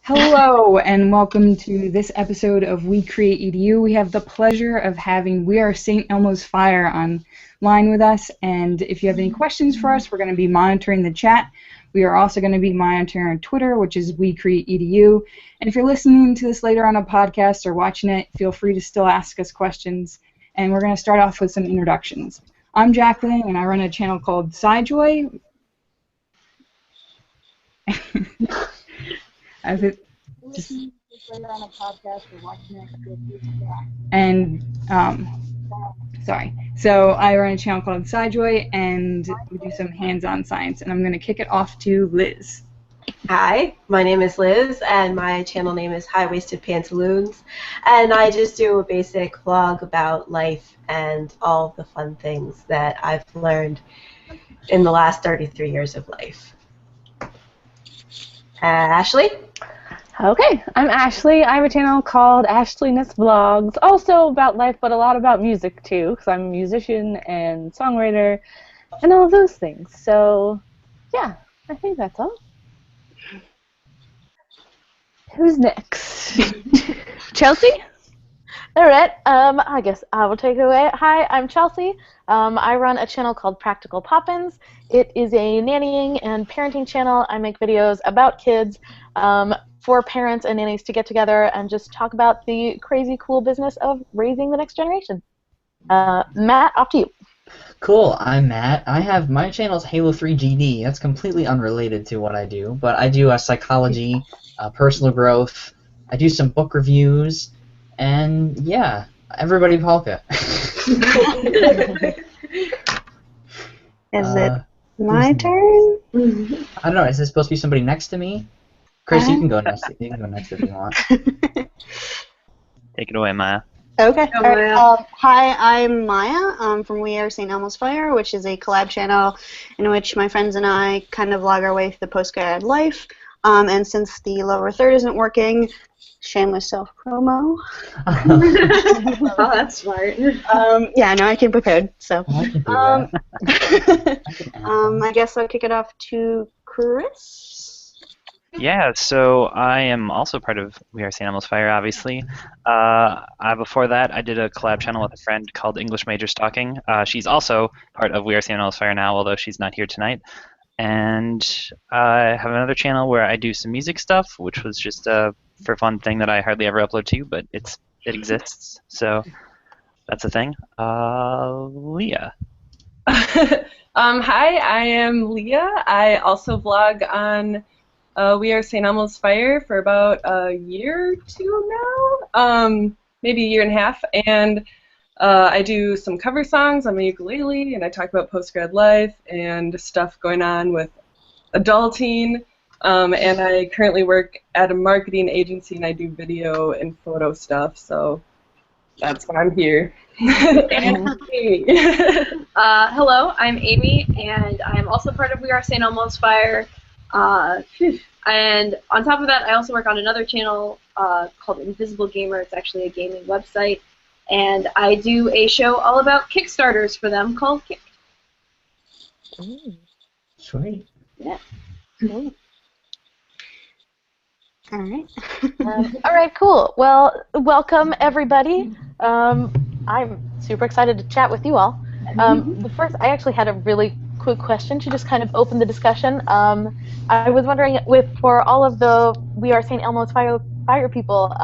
Hello and welcome to this episode of We Create EDU. We have the pleasure of having We Are St. Elmo's Fire online with us, and if you have any questions for us, we're going to be monitoring the chat. We are also going to be monitoring Twitter, which is We Create EDU. And if you're listening to this later on a podcast or watching it, feel free to still ask us questions. And we're going to start off with some introductions. I'm Jacqueline, and I run a channel called SciJoy. As it just later on a podcast or watching it. And sorry. So I run a channel called SciJoy, and we do some hands-on science. And I'm going to kick it off to Liz. Hi, my name is Liz, and my channel name is High Waisted Pantaloons, and I just do a basic vlog about life and all the fun things that I've learned in the last 33 years of life. Ashley? Okay, I'm Ashley. I have a channel called Ashlyness Vlogs, also about life, but a lot about music too, because I'm a musician and songwriter and all of those things. So, yeah, I think that's all. Who's next? Chelsea? All right, I guess I will take it away. Hi, I'm Chelsea. I run a channel called Practical Poppins. It is a nannying and parenting channel. I make videos about kids for parents and nannies to get together and just talk about the crazy cool business of raising the next generation. Matt, off to you. Cool, I'm Matt. My channel's Halo3GD. That's completely unrelated to what I do, but I do psychology, personal growth. I do some book reviews, and yeah, everybody Palka. Is it my turn? I don't know. Is this supposed to be somebody next to me? Chris, you can go next. You can go next if you want. Take it away, Maya. Okay. All right. Hi, I'm Maya. I'm from We Are St. Elmo's Fire, which is a collab channel in which my friends and I kind of vlog our way through the postgrad life. And since the lower third isn't working, shameless self-promo. Oh, that's smart. Yeah, no, I came prepared. So, I can do that. I guess I'll kick it off to Chris. Yeah, so I am also part of We Are St. Elmo's Fire, obviously. Before that, I did a collab channel with a friend called English Major Stalking. She's also part of We Are St. Elmo's Fire now, although she's not here tonight. And I have another channel where I do some music stuff, which was just a for fun thing that I hardly ever upload to, but it exists. So that's a thing. Leah. Hi, I am Leah. I also vlog on We Are St. Elmo's Fire for about a year or two now, maybe a year and a half, and I do some cover songs on my ukulele, and I talk about postgrad life and stuff going on with adulting, and I currently work at a marketing agency, and I do video and photo stuff, so that's why I'm here. And Amy. Hello, I'm Amy, and I'm also part of We Are St. Elmo's Fire. And on top of that, I also work on another channel called Invisible Gamer. It's actually a gaming website. And I do a show all about Kickstarters for them called Kick. Sweet. Yeah. All right. All right, cool. Well, welcome, everybody. I'm super excited to chat with you all. But first, I actually had a really quick question to just kind of open the discussion. I was wondering, for all of the We Are St. Elmo's Fire people,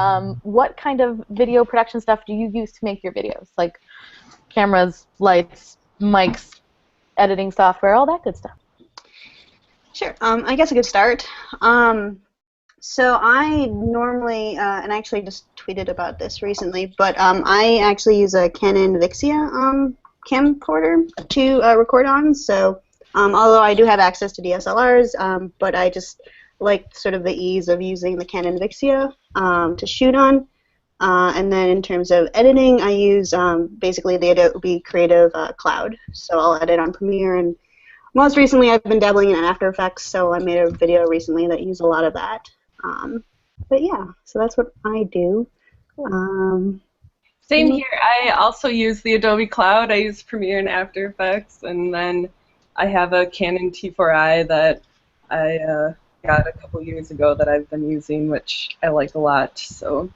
what kind of video production stuff do you use to make your videos? Like cameras, lights, mics, editing software, all that good stuff. Sure. I guess a good start. So I normally, and I actually just tweeted about this recently, but I actually use a Canon Vixia camcorder to record on. So although I do have access to DSLRs, but I just like sort of the ease of using the Canon Vixia to shoot on. And then in terms of editing, I use basically the Adobe Creative Cloud. So I'll edit on Premiere, and most recently I've been dabbling in After Effects, so I made a video recently that used a lot of that. But yeah, so that's what I do. Same here. I also use the Adobe Cloud. I use Premiere and After Effects, and then I have a Canon T4i that I got a couple years ago that I've been using, which I like a lot. So.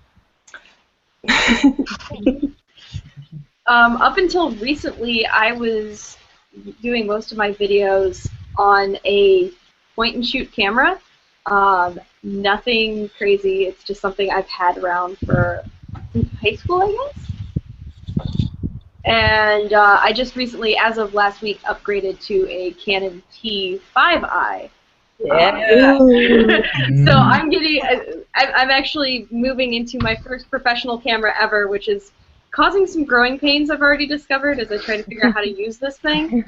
Up until recently, I was doing most of my videos on a point-and-shoot camera. Nothing crazy. It's just something I've had around for high school, I guess. And I just recently, as of last week, upgraded to a Canon T5i. Yeah. So I'm getting. I'm actually moving into my first professional camera ever, which is causing some growing pains I've already discovered as I try to figure out how to use this thing.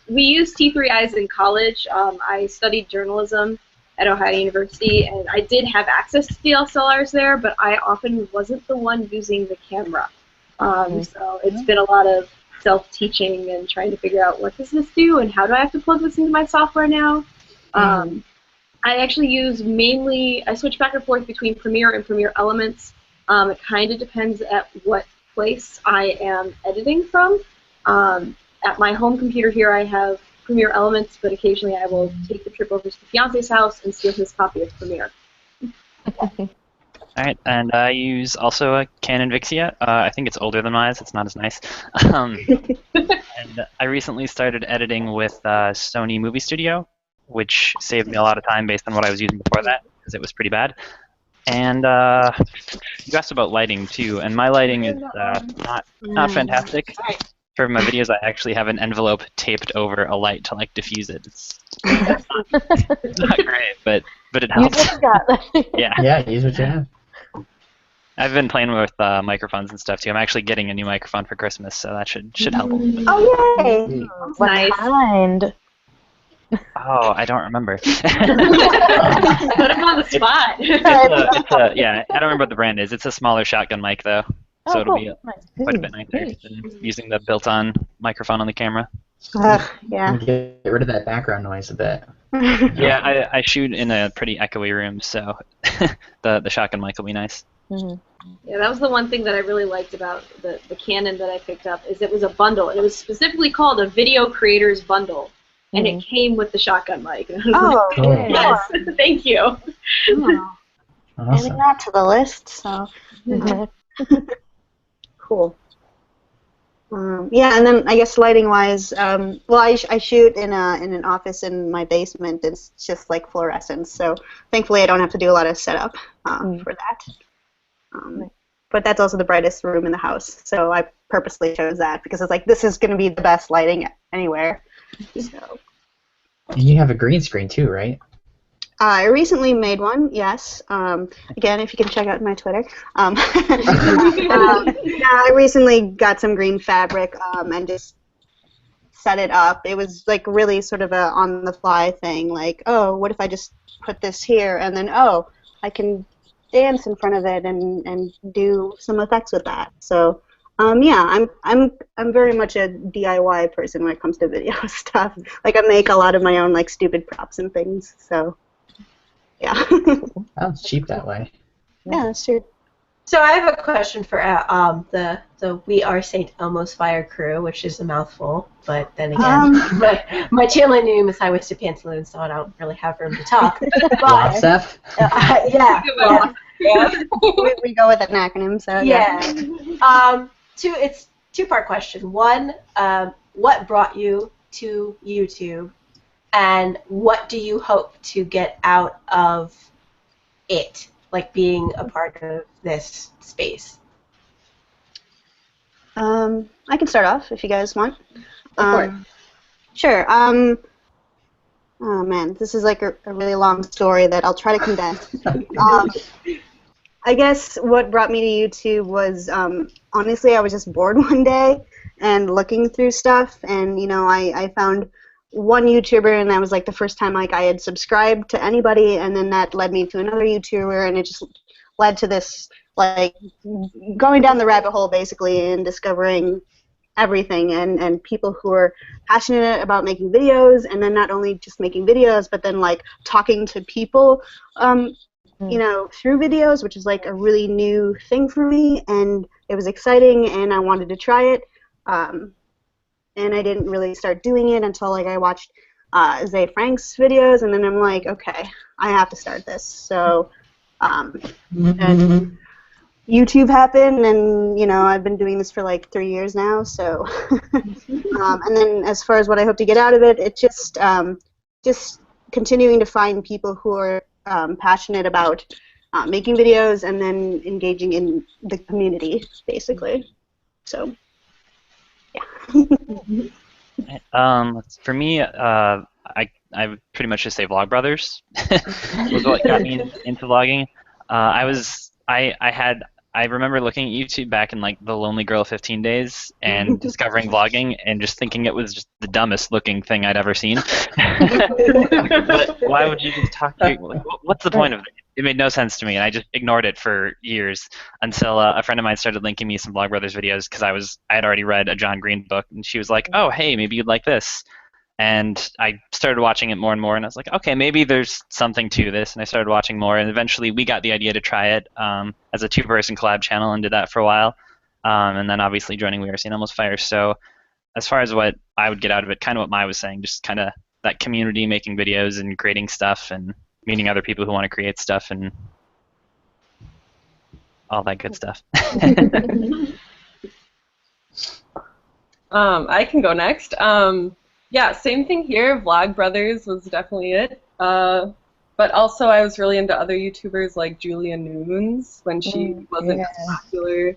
We used T3Is in college. I studied journalism at Ohio University, and I did have access to DSLRs there, but I often wasn't the one using the camera. So it's been a lot of self-teaching and trying to figure out what does this do and how do I have to plug this into my software now. I actually use mainly, I switch back and forth between Premiere and Premiere Elements. It kind of depends at what place I am editing from. At my home computer here I have Premiere Elements, but occasionally I will take the trip over to the fiance's house and steal his copy of Premiere. Alright, and I use also a Canon Vixia. I think it's older than mine, it's not as nice. And I recently started editing with Sony Movie Studio, which saved me a lot of time based on what I was using before that, because it was pretty bad. And you asked about lighting too, and my lighting is not fantastic. For my videos, I actually have an envelope taped over a light to like diffuse it. It's not great, but it helps. Use what you got. Yeah, use what you have. I've been playing with microphones and stuff too. I'm actually getting a new microphone for Christmas, so that should help a little bit. Oh, yay! What Nice. kind? Oh, I don't remember. Put him on the spot. Yeah, I don't remember what the brand is. It's a smaller shotgun mic though, so it'll be quite a bit nicer than using the built-on microphone on the camera. Yeah. Get rid of that background noise a bit. Yeah, I shoot in a pretty echoey room, so the shotgun mic will be nice. Yeah, that was the one thing that I really liked about the Canon that I picked up, is it was a bundle, and it was specifically called a Video Creators Bundle, and it came with the shotgun mic. And I was like, yes, thank you. Oh. Awesome. Adding that to the list, so cool. Yeah, and then I guess lighting-wise, well, I shoot in an office in my basement. It's just like fluorescence, so thankfully I don't have to do a lot of setup for that. But that's also the brightest room in the house, so I purposely chose that because it's like this is going to be the best lighting anywhere. So. And you have a green screen too, right? I recently made one, yes. Again, if you can check out my Twitter. Yeah, I recently got some green fabric and just set it up. It was like really sort of a on-the-fly thing, like, oh, what if I just put this here, and then, oh, I can dance in front of it and do some effects with that. So, yeah, I'm very much a DIY person when it comes to video stuff. Like, I make a lot of my own like stupid props and things. So. Yeah. Sounds cheap that way. Yeah, that's true. So I have a question for the We Are St. Elmo's Fire crew, which is a mouthful, but then again, my channel name is High Waisted Pantaloons, so I don't really have room to talk. But, yeah. We go with an acronym, so yeah. It's two-part question. One, what brought you to YouTube? And what do you hope to get out of it, like being a part of this space? I can start off if you guys want. Go for it. Sure. Oh man, this is like a really long story that I'll try to condense. I guess what brought me to YouTube was honestly I was just bored one day and looking through stuff, and you know I found one YouTuber, and that was like the first time like I had subscribed to anybody, and then that led me to another YouTuber, and it just led to this like going down the rabbit hole basically and discovering everything and people who are passionate about making videos, and then not only just making videos but then like talking to people you know, through videos, which is like a really new thing for me, and it was exciting and I wanted to try it. And I didn't really start doing it until like I watched Zay Frank's videos, and then I'm like, okay, I have to start this. So, and YouTube happened, and I've been doing this for like 3 years now. So, and then as far as what I hope to get out of it, it's just continuing to find people who are passionate about making videos and then engaging in the community, basically. So, yeah. For me, I would pretty much just say Vlogbrothers was what got me into vlogging. I remember looking at YouTube back in like the Lonely Girl 15 days and discovering vlogging and just thinking it was just the dumbest looking thing I'd ever seen. But why would you just talk to like, what's the point of it? It made no sense to me, and I just ignored it for years until a friend of mine started linking me some Vlogbrothers videos because I had already read a John Green book, and she was like, "Oh, hey, maybe you'd like this." And I started watching it more and more, and I was like, okay, maybe there's something to this. And I started watching more, and eventually we got the idea to try it as a two-person collab channel and did that for a while. And then obviously joining We Are Seeing Almost Fire. So as far as what I would get out of it, kind of what Mai was saying, just kind of that community making videos and creating stuff and meeting other people who want to create stuff and all that good stuff. I can go next. Yeah, same thing here. Vlogbrothers was definitely it. But also I was really into other YouTubers like Julia Nunes when she wasn't as popular,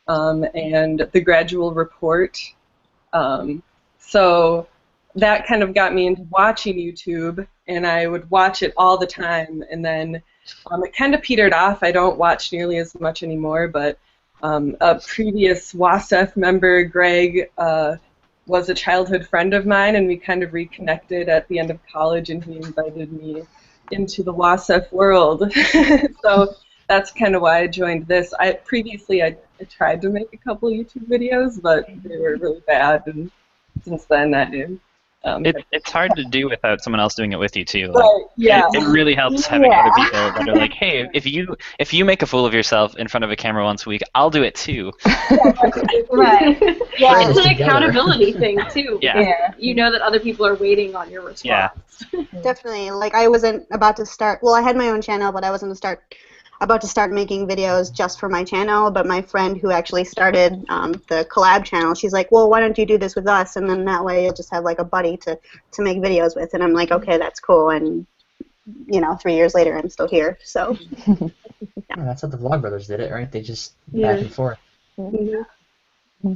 and The Gradual Report. So that kind of got me into watching YouTube, and I would watch it all the time. And then it kind of petered off. I don't watch nearly as much anymore, but a previous WASF member, Greg, was a childhood friend of mine, and we kind of reconnected at the end of college, and he invited me into the WASF world. So that's kind of why I joined this. Previously I tried to make a couple YouTube videos, but they were really bad, and since then I did. It's hard to do without someone else doing it with you too. Right, yeah. It really helps having other people that are like, hey, if you make a fool of yourself in front of a camera once a week, I'll do it too. Right. Yeah, it's an together. accountability thing too. Yeah. You know that other people are waiting on your response. Yeah. Definitely. Like, I wasn't about to start. Well, I had my own channel, but I wasn't about to start making videos just for my channel. But my friend who actually started the collab channel, she's like, well, why don't you do this with us? And then that way you'll just have like a buddy to make videos with. And I'm like, okay, that's cool. And 3 years later, I'm still here. So Yeah, that's how the Vlogbrothers did it, right? They just back and forth. Mm-hmm.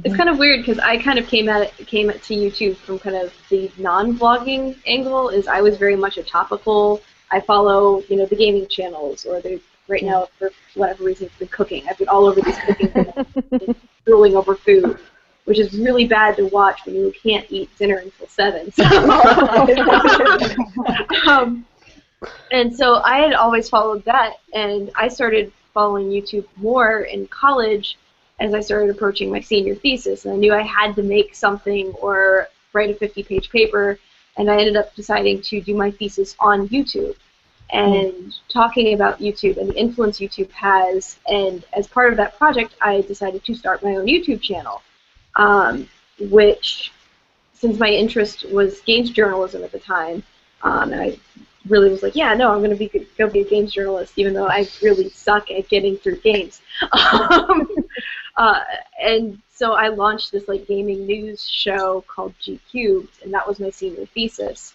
It's kind of weird because I kind of came to YouTube from kind of the non-vlogging angle. Is I was very much a topical. I follow the gaming channels, or right now for whatever reason it's been cooking. I've been all over these cooking videos, drooling over food, which is really bad to watch when you can't eat dinner until 7. So. And so I had always followed that, and I started following YouTube more in college as I started approaching my senior thesis, and I knew I had to make something or write a 50-page paper, and I ended up deciding to do my thesis on YouTube and talking about YouTube and the influence YouTube has, and as part of that project I decided to start my own YouTube channel, which, since my interest was games journalism at the time, and I really was like, yeah, no, I'm going to go be a games journalist, even though I really suck at getting through games. And so I launched this like gaming news show called G Cubed, and that was my senior thesis.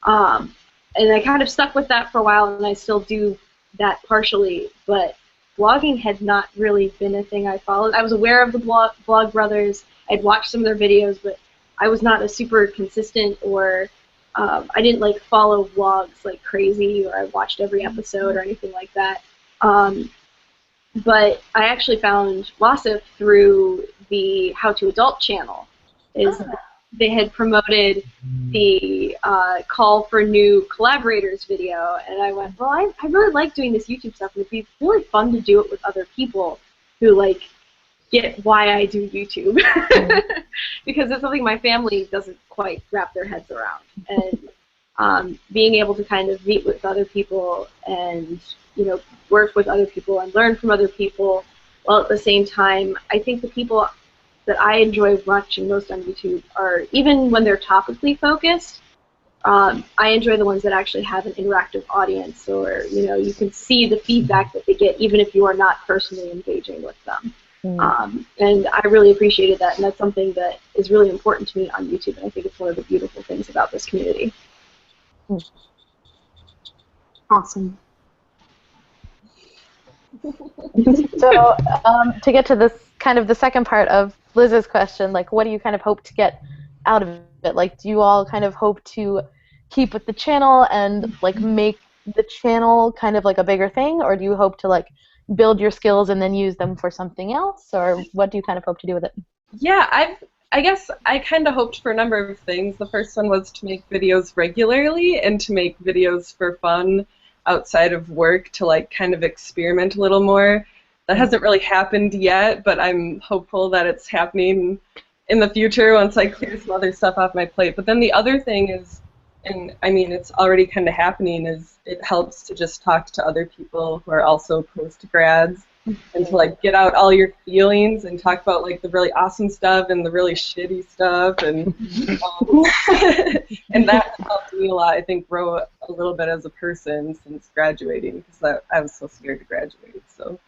And I kind of stuck with that for a while, and I still do that partially, but blogging had not really been a thing I followed. I was aware of the Vlogbrothers. I'd watched some of their videos, but I was not a super consistent, or I didn't like follow vlogs like crazy, or I watched every episode or anything like that. But I actually found WASF through the How to Adult channel. They had promoted the call for new collaborators video, and I went, well, I really like doing this YouTube stuff, and it'd be really fun to do it with other people who like get why I do YouTube, because it's something my family doesn't quite wrap their heads around. And being able to kind of meet with other people and work with other people and learn from other people, while at the same time, I think the people that I enjoy watching most on YouTube are, even when they're topically focused, I enjoy the ones that actually have an interactive audience, or you can see the feedback that they get, even if you are not personally engaging with them. And I really appreciated that, and that's something that is really important to me on YouTube, and I think it's one of the beautiful things about this community. Awesome. So to get to this kind of the second part of Liz's question, like, what do you kind of hope to get out of it? Like, do you all kind of hope to keep with the channel and like make the channel kind of like a bigger thing, or do you hope to like build your skills and then use them for something else, or what do you kind of hope to do with it? Yeah, I guess I kind of hoped for a number of things. The first one was to make videos regularly and to make videos for fun outside of work, to like kind of experiment a little more. That hasn't really happened yet, but I'm hopeful that it's happening in the future once I clear some other stuff off my plate. But then the other thing is, and I mean it's already kind of happening, is it helps to just talk to other people who are also post-grads and to like get out all your feelings and talk about like the really awesome stuff and the really shitty stuff, and and that helped me a lot, I think, grow a little bit as a person since graduating, because I was so scared to graduate. So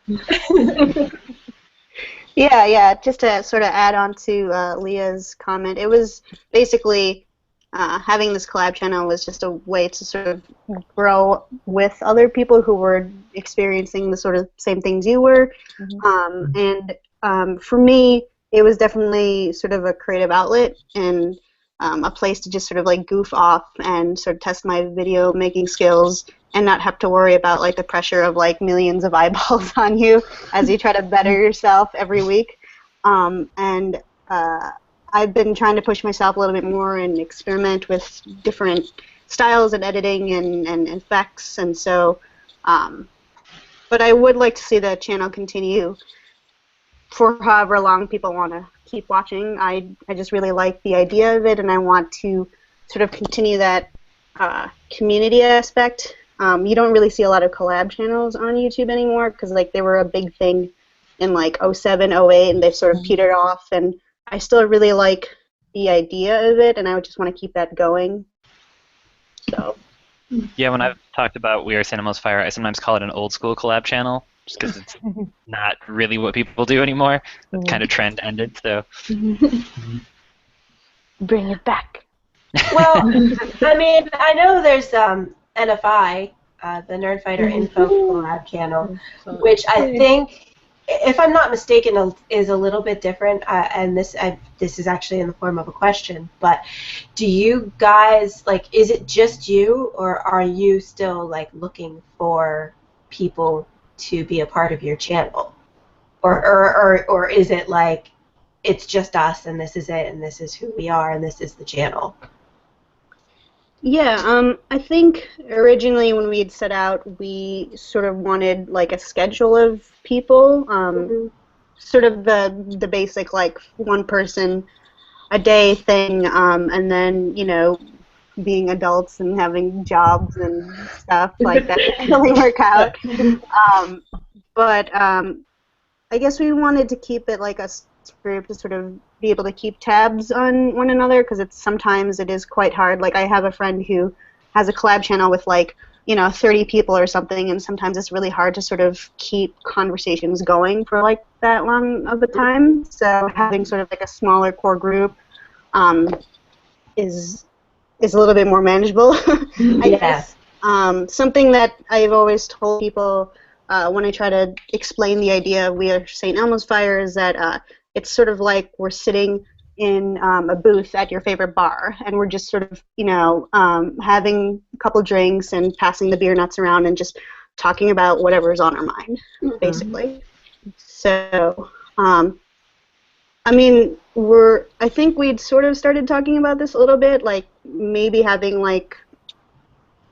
Yeah, just to sort of add on to Leah's comment, it was basically having this collab channel was just a way to sort of grow with other people who were experiencing the sort of same things you were. For me, it was definitely sort of a creative outlet and a place to just sort of like goof off and sort of test my video making skills and not have to worry about like the pressure of like millions of eyeballs on you as you try to better yourself every week. I've been trying to push myself a little bit more and experiment with different styles and editing and effects, and so, but I would like to see the channel continue for however long people want to keep watching. I just really like the idea of it, and I want to sort of continue that community aspect. You don't really see a lot of collab channels on YouTube anymore because like they were a big thing in like 07, 08, and they've sort of petered off, and I still really like the idea of it, and I would just want to keep that going. So. Yeah, when I've talked about We Are St. Elmo's Fire, I sometimes call it an old school collab channel, just because it's not really what people do anymore. That kind of trend ended, so. Bring it back. Well, I mean, I know there's NFI, the Nerdfighter Info collab channel, which I think, if I'm not mistaken, is a little bit different, and this is actually in the form of a question, but do you guys, like, is it just you, or are you still, like, looking for people to be a part of your channel? Or is it, like, it's just us, and this is it, and this is who we are, and this is the channel? Yeah, I think originally when we had set out, we sort of wanted like a schedule of people, sort of the basic like one person a day thing, and then being adults and having jobs and stuff like that didn't really work out. But I guess we wanted to keep it like a group to sort of be able to keep tabs on one another, because sometimes it is quite hard. Like I have a friend who has a collab channel with like 30 people or something, and sometimes it's really hard to sort of keep conversations going for like that long of a time. So having sort of like a smaller core group is a little bit more manageable. I guess. Something that I've always told people when I try to explain the idea of We Are St. Elmo's Fire is that it's sort of like we're sitting in a booth at your favorite bar, and we're just sort of, having a couple drinks and passing the beer nuts around and just talking about whatever's on our mind, basically. So, I mean, I think we'd sort of started talking about this a little bit, like maybe having like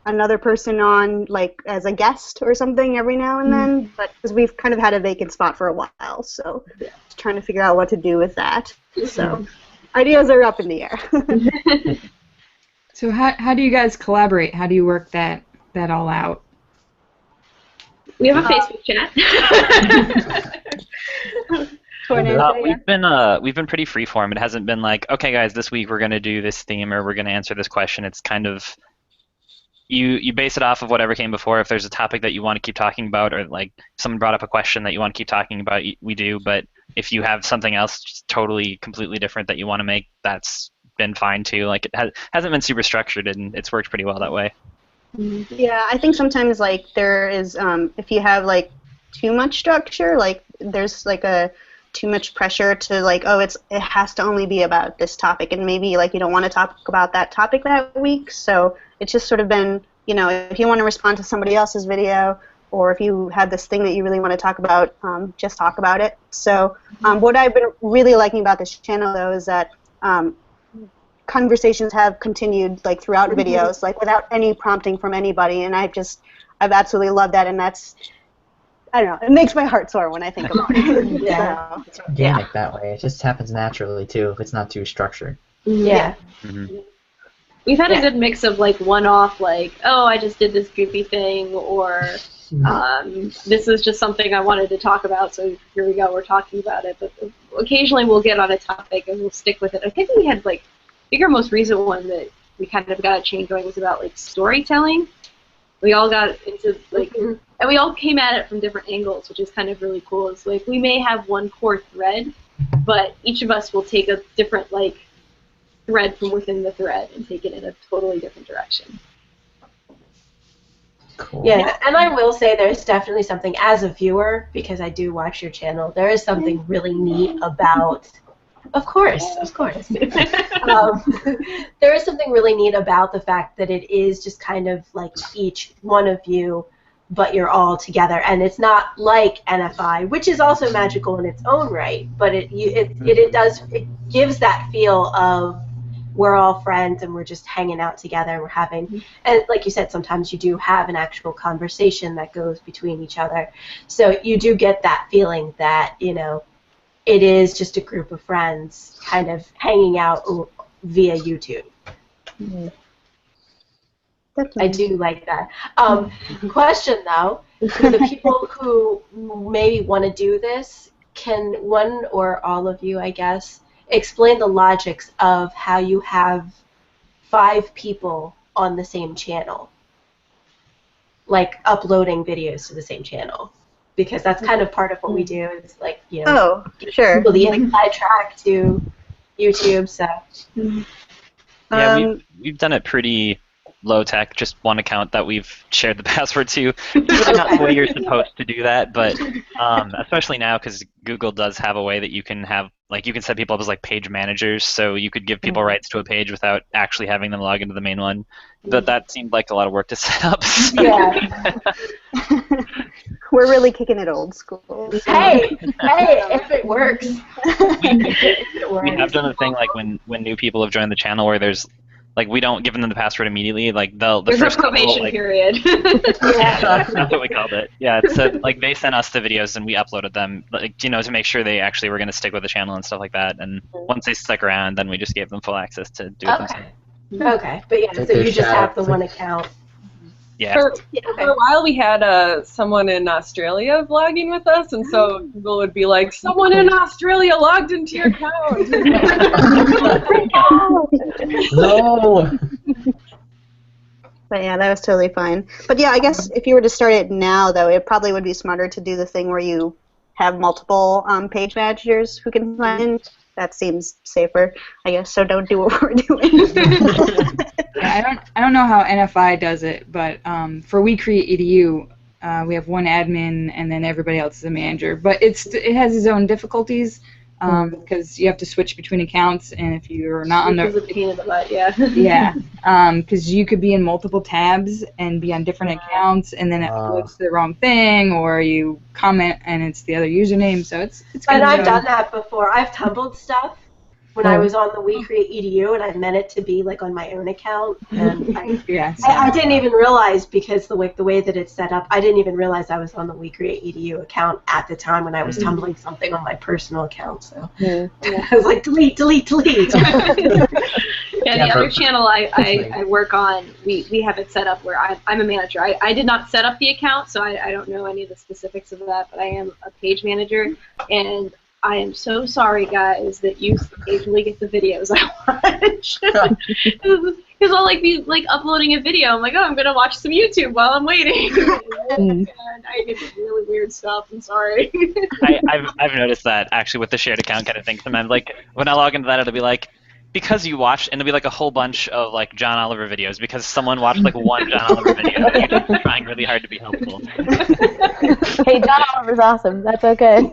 another person on like as a guest or something every now and then, but because we've kind of had a vacant spot for a while, so just trying to figure out what to do with that. So ideas are up in the air. So how do you guys collaborate? How do you work that all out? We have a Facebook chat. We've been pretty freeform. It hasn't been like, okay, guys, this week we're going to do this theme or we're going to answer this question. It's kind of you base it off of whatever came before. If there's a topic that you want to keep talking about, or like someone brought up a question that you want to keep talking about, we do. But if you have something else just totally, completely different that you want to make, that's been fine too. Like it hasn't been super structured, and it's worked pretty well that way. Yeah, I think sometimes like there is if you have like too much structure, like there's like too much pressure to like, oh, it has to only be about this topic, and maybe like you don't want to talk about that topic that week. So it's just sort of been, you know, if you want to respond to somebody else's video, or if you have this thing that you really want to talk about, just talk about it. So what I've been really liking about this channel though is that conversations have continued like throughout videos, like without any prompting from anybody, and I've absolutely loved that, and that's, I don't know, it makes my heart soar when I think about it. Yeah. It's organic that way. It just happens naturally too if it's not too structured. Yeah. We've had a good mix of like one-off, like, oh, I just did this goofy thing, or this is just something I wanted to talk about, so here we go, we're talking about it. But occasionally we'll get on a topic and we'll stick with it. I think we had like, I think our most recent one that we kind of got a chain going was about like storytelling. We all got into like, and we all came at it from different angles, which is kind of really cool. It's like we may have one core thread, but each of us will take a different like thread from within the thread and take it in a totally different direction. Cool. Yeah, and I will say there's definitely something, as a viewer, because I do watch your channel, there is something really neat about, of course. There is something really neat about the fact that it is just kind of like each one of you, but you're all together, and it's not like NFI, which is also magical in its own right, but it gives that feel of we're all friends and we're just hanging out together. We're having, and like you said, sometimes you do have an actual conversation that goes between each other. So you do get that feeling that, you know, it is just a group of friends kind of hanging out via YouTube. I do like that. Question though, for the people who maybe want to do this, can one or all of you, I guess, explain the logics of how you have 5 people on the same channel, like uploading videos to the same channel, because that's kind of part of what we do. It's like, you know, sure, people the inside track to YouTube. So yeah, we've done it pretty low tech, just one account that we've shared the password to. It's really not the way you're supposed to do that, but especially now because Google does have a way that you can have, like, you can set people up as like page managers, so you could give people rights to a page without actually having them log into the main one. But that seemed like a lot of work to set up. So. Yeah. We're really kicking it old school. Hey, if it works. We have done a thing like when new people have joined the channel where there's, like, we don't give them the password immediately. Like there's first a probation couple, period. Yeah. That's what we called it. Yeah. So like they sent us the videos and we uploaded them, like, you know, to make sure they actually were going to stick with the channel and stuff like that. And once they stuck around, then we just gave them full access to do it themselves. Okay, but yeah, so you just have the one account. Yeah. For a while we had someone in Australia vlogging with us, and so Google would be like, someone in Australia logged into your account. No! But yeah, that was totally fine. But yeah, I guess if you were to start it now, though, it probably would be smarter to do the thing where you have multiple page managers who can sign in. That seems safer, I guess, so don't do what we're doing. Yeah, I don't know how NFI does it, but for We Create EDU, we have one admin and then everybody else is a manager. But it has its own difficulties because you have to switch between accounts, and if you're not on the... Which is a pain in the butt, yeah. Yeah, because you could be in multiple tabs and be on different accounts, and then it floats to the wrong thing, or you comment and it's the other username, so it's kind And of... I've done that before. I've tumbled stuff when I was on the We Create EDU, and I meant it to be like on my own account, and I didn't even realize, because the way that it's set up, I didn't even realize I was on the We Create EDU account at the time when I was tumbling something on my personal account. So I was like, delete. Yeah, the other channel I work on, we have it set up where I'm a manager. I did not set up the account, so I don't know any of the specifics of that, but I am a page manager, and I am so sorry, guys, that you occasionally get the videos I watch. Because I'll be uploading a video. I'm like, oh, I'm gonna watch some YouTube while I'm waiting. And I get really weird stuff. I'm sorry. I've noticed that actually with the shared account kind of thing. Sometimes when I log into that, it'll be like, because you watched, and it'll be a whole bunch of John Oliver videos because someone watched one John Oliver video. And you're just trying really hard to be helpful. Hey, John Oliver's awesome. That's okay.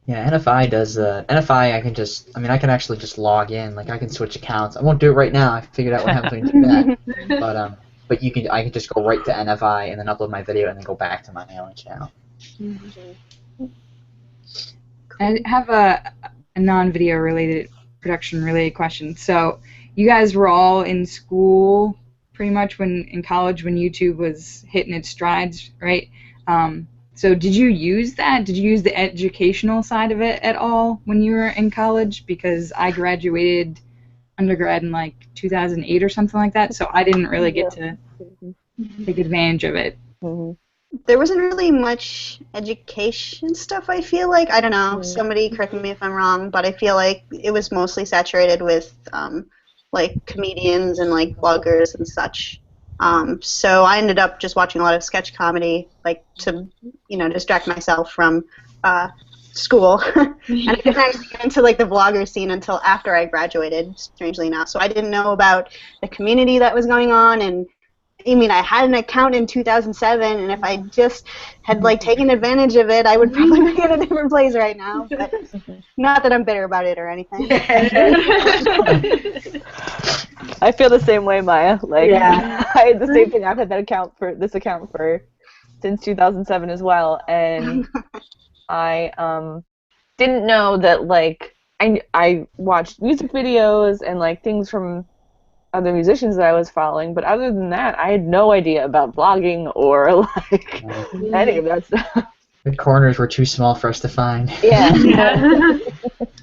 Yeah, NFI does. NFI, I can actually just log in. I can switch accounts. I won't do it right now. I figured out what happens to do that. But I can just go right to NFI and then upload my video and then go back to my own channel. I have a non-video related, production related question. So you guys were all in school pretty much in college when YouTube was hitting its strides, right? So did you use that? Did you use the educational side of it at all when you were in college? Because I graduated undergrad in 2008 or something like that, so I didn't really get to take advantage of it. There wasn't really much education stuff, I feel like. I don't know. Somebody correct me if I'm wrong, but I feel like it was mostly saturated with comedians and bloggers and such. So I ended up just watching a lot of sketch comedy, to distract myself from school. And I didn't actually get into the vlogger scene until after I graduated, strangely enough. So I didn't know about the community that was going on, and I had an account in 2007, and if I just had taken advantage of it, I would probably be in a different place right now. But not that I'm bitter about it or anything. I feel the same way, Maya. Yeah. I had the same thing. I've had this account for since 2007 as well, and I didn't know that I watched music videos and things from other musicians that I was following, but other than that, I had no idea about vlogging or any of that stuff. The corners were too small for us to find. Yeah.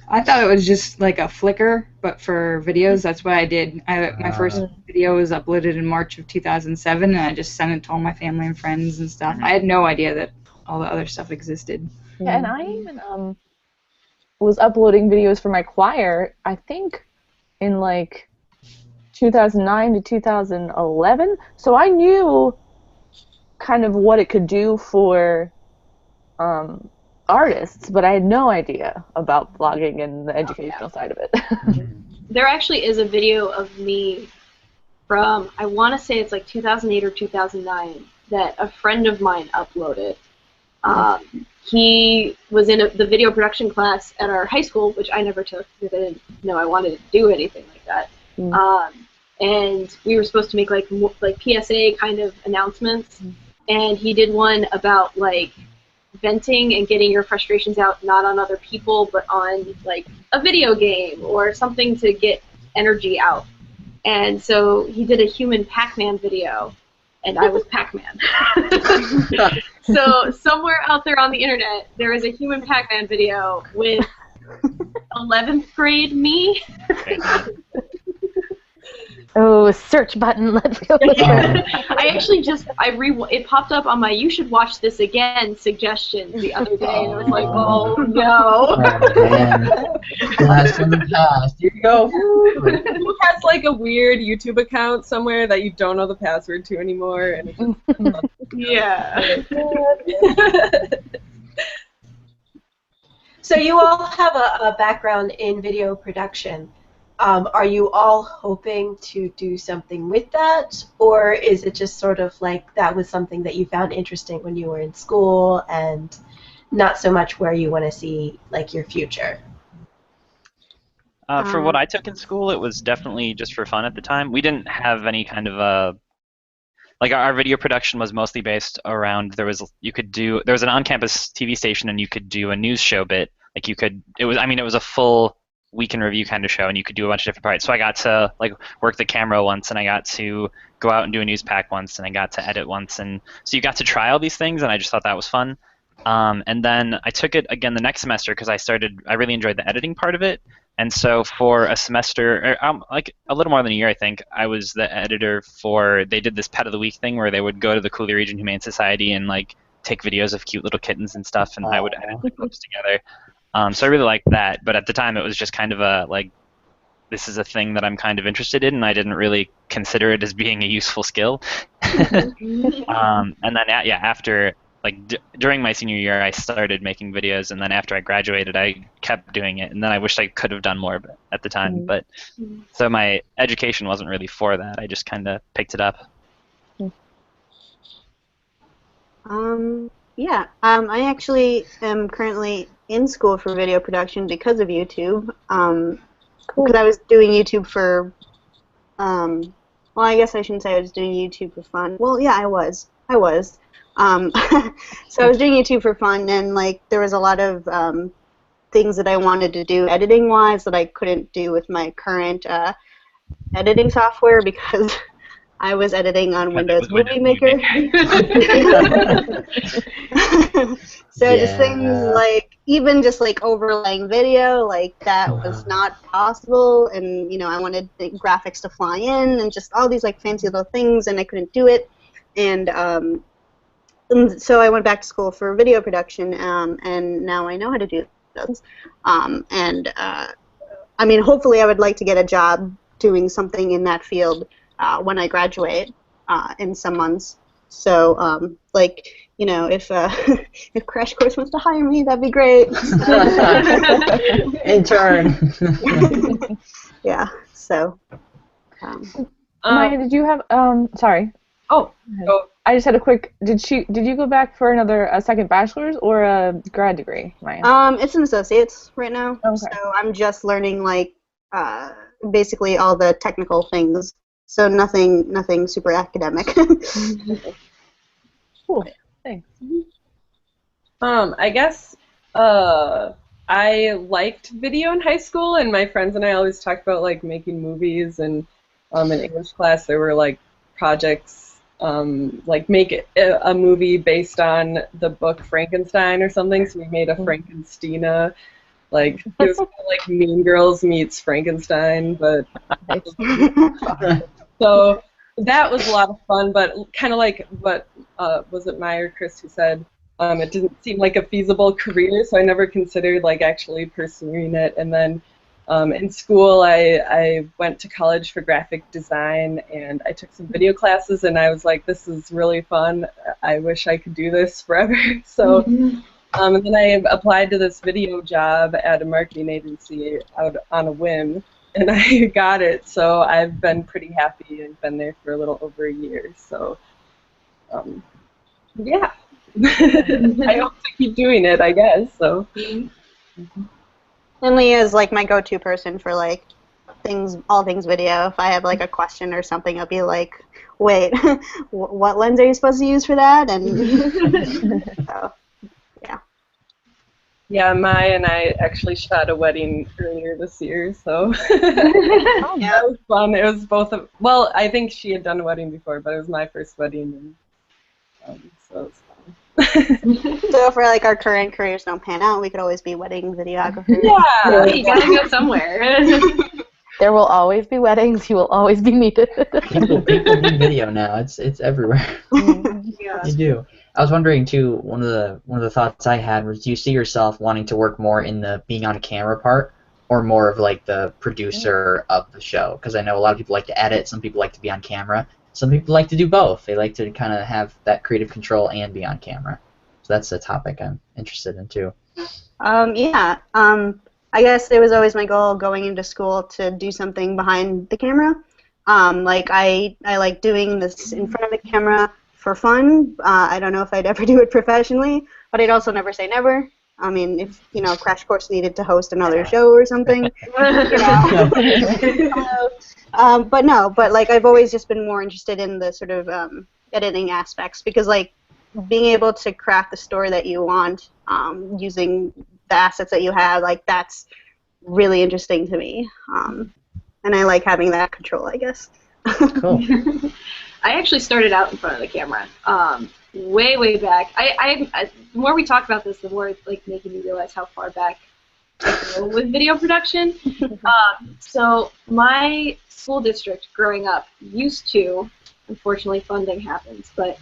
I thought it was just a Flickr, but for videos. That's what I did. My first video was uploaded in March of 2007, and I just sent it to all my family and friends and stuff. I had no idea that all the other stuff existed. Yeah, and I even was uploading videos for my choir, I think, in 2009 to 2011, so I knew kind of what it could do for artists, but I had no idea about blogging and the educational side of it. There actually is a video of me from, I want to say it's 2008 or 2009, that a friend of mine uploaded. He was in the video production class at our high school, which I never took because I didn't know I wanted to do anything like that. And we were supposed to make PSA kind of announcements, and he did one about venting and getting your frustrations out, not on other people, but on a video game or something to get energy out. And so he did a human Pac-Man video, and I was Pac-Man. So somewhere out there on the internet, there is a human Pac-Man video with 11th grade me. Oh, search button. Let's go. I actually it popped up on my "you should watch this again" suggestions the other day, and I was like, oh no. Oh, man. Blast from the past. Here you go. Who has a weird YouTube account somewhere that you don't know the password to anymore? And it's just, yeah. So you all have a background in video production. Are you all hoping to do something with that, or is it just sort of that was something that you found interesting when you were in school and not so much where you want to see your future? For what I took in school, it was definitely just for fun at the time. We didn't have any kind of our video production was mostly based around there was an on-campus TV station, and you could do a news show bit. It was a full week in review kind of show, and you could do a bunch of different parts. So I got to work the camera once, and I got to go out and do a news pack once, and I got to edit once, and so you got to try all these things, and I just thought that was fun. And then I took it again the next semester because I really enjoyed the editing part of it, and so for a semester, a little more than a year, I think, I was the editor they did this Pet of the Week thing where they would go to the Cooley Region Humane Society and take videos of cute little kittens and stuff, and I would edit the clips together. So I really liked that, but at the time it was just kind of a like, this is a thing that I'm kind of interested in, and I didn't really consider it as being a useful skill. And then after during my senior year, I started making videos, and then after I graduated, I kept doing it, and then I wish I could have done more at the time. But so my education wasn't really for that. I just kind of picked it up. Yeah, I actually am currently in school for video production because of YouTube. Because I was doing YouTube for, well, I guess I shouldn't say I was doing YouTube for fun. Well, yeah, I was. So I was doing YouTube for fun, and like there was a lot of things that I wanted to do editing-wise that I couldn't do with my current editing software because I was editing on Windows Movie Maker. So just things like, even just like overlaying video, like that was not possible, and you know, I wanted the graphics to fly in and just all these like fancy little things, and I couldn't do it. And so I went back to school for video production, and now I know how to do those. I mean, hopefully I would like to get a job doing something in that field when I graduate in some months. So, like, you know, if Crash Course wants to hire me, that'd be great. Intern. Yeah. So. Maya, did you have? Sorry. Oh. I just had a quick. Did you go back for a second bachelor's or a grad degree, Maya? It's an associate's right now. Okay. So I'm just learning like basically all the technical things. So nothing super academic. Cool. Thanks. I guess I liked video in high school, and my friends and I always talked about like making movies, and in English class there were like projects like make a movie based on the book Frankenstein or something. So we made a Frankensteina. Like it was kind of like Mean Girls meets Frankenstein, but so that was a lot of fun. But kind of like what was it Maya or Chris who said it didn't seem like a feasible career, so I never considered like actually pursuing it. And then in school, I went to college for graphic design, and I took some video classes, and I was like, this is really fun. I wish I could do this forever. So. And then I applied to this video job at a marketing agency out on a whim, and I got it. So I've been pretty happy and been there for a little over a year. So, yeah. I hope to keep doing it, I guess. So. And Leah is like my go-to person for like all things video. If I have like a question or something, I'll be like, wait, what lens are you supposed to use for that? And so. Yeah, Maya and I actually shot a wedding earlier this year, so yeah, it was fun. It was both of, well, I think she had done a wedding before, but it was my first wedding, and so it was fun. So if like our current careers don't pan out, we could always be wedding videographers. Yeah, you gotta go somewhere. There will always be weddings. You will always be needed. People need video now. It's everywhere. Yeah. You do. I was wondering too. One of the thoughts I had was, do you see yourself wanting to work more in the being on camera part, or more of like the producer of the show? Because I know a lot of people like to edit. Some people like to be on camera. Some people like to do both. They like to kind of have that creative control and be on camera. So that's a topic I'm interested in too. Yeah. I guess it was always my goal going into school to do something behind the camera. Like I like doing this in front of the camera for fun. I don't know if I'd ever do it professionally, but I'd also never say never. I mean, if you know, Crash Course needed to host another show or something, you know. But like I've always just been more interested in the sort of editing aspects, because like being able to craft the story that you want using the assets that you have, like that's really interesting to me, and I like having that control, I guess. Cool. I actually started out in front of the camera, way back. The more we talk about this, the more it's like making me realize how far back I go with video production. So my school district growing up used to, unfortunately funding happens, but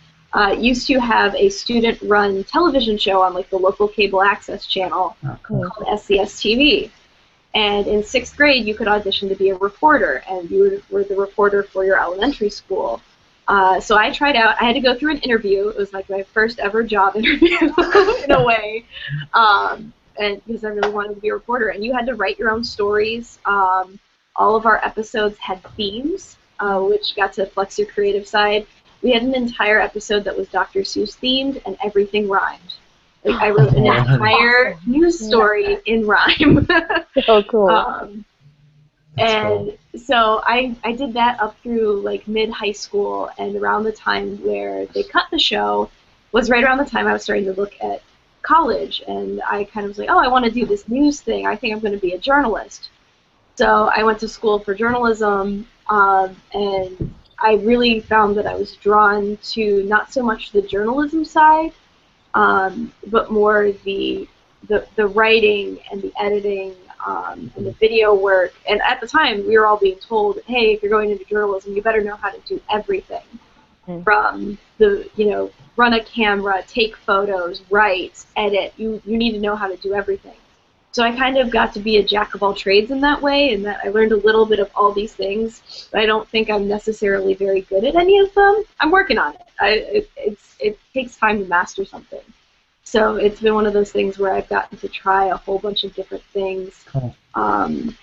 used to have a student-run television show on like the local cable access channel called SCS TV. And in 6th grade, you could audition to be a reporter, and you were the reporter for your elementary school. So I tried out. I had to go through an interview. It was like my first ever job interview in a way, and because I really wanted to be a reporter. And you had to write your own stories. All of our episodes had themes, which got to flex your creative side. We had an entire episode that was Dr. Seuss themed, and everything rhymed. Like I wrote an entire news story in rhyme. So cool. And so I did that up through like mid-high school, and around the time where they cut the show was right around the time I was starting to look at college, and I kind of was like, oh, I want to do this news thing. I think I'm going to be a journalist. So I went to school for journalism, and I really found that I was drawn to not so much the journalism side, but more the writing and the editing and the video work. And at the time, we were all being told, hey, if you're going into journalism, you better know how to do everything. From the, run a camera, take photos, write, edit. You need to know how to do everything. So I kind of got to be a jack of all trades in that way, and that I learned a little bit of all these things, but I don't think I'm necessarily very good at any of them. I'm working on it. It takes time to master something. So it's been one of those things where I've gotten to try a whole bunch of different things. Cool. And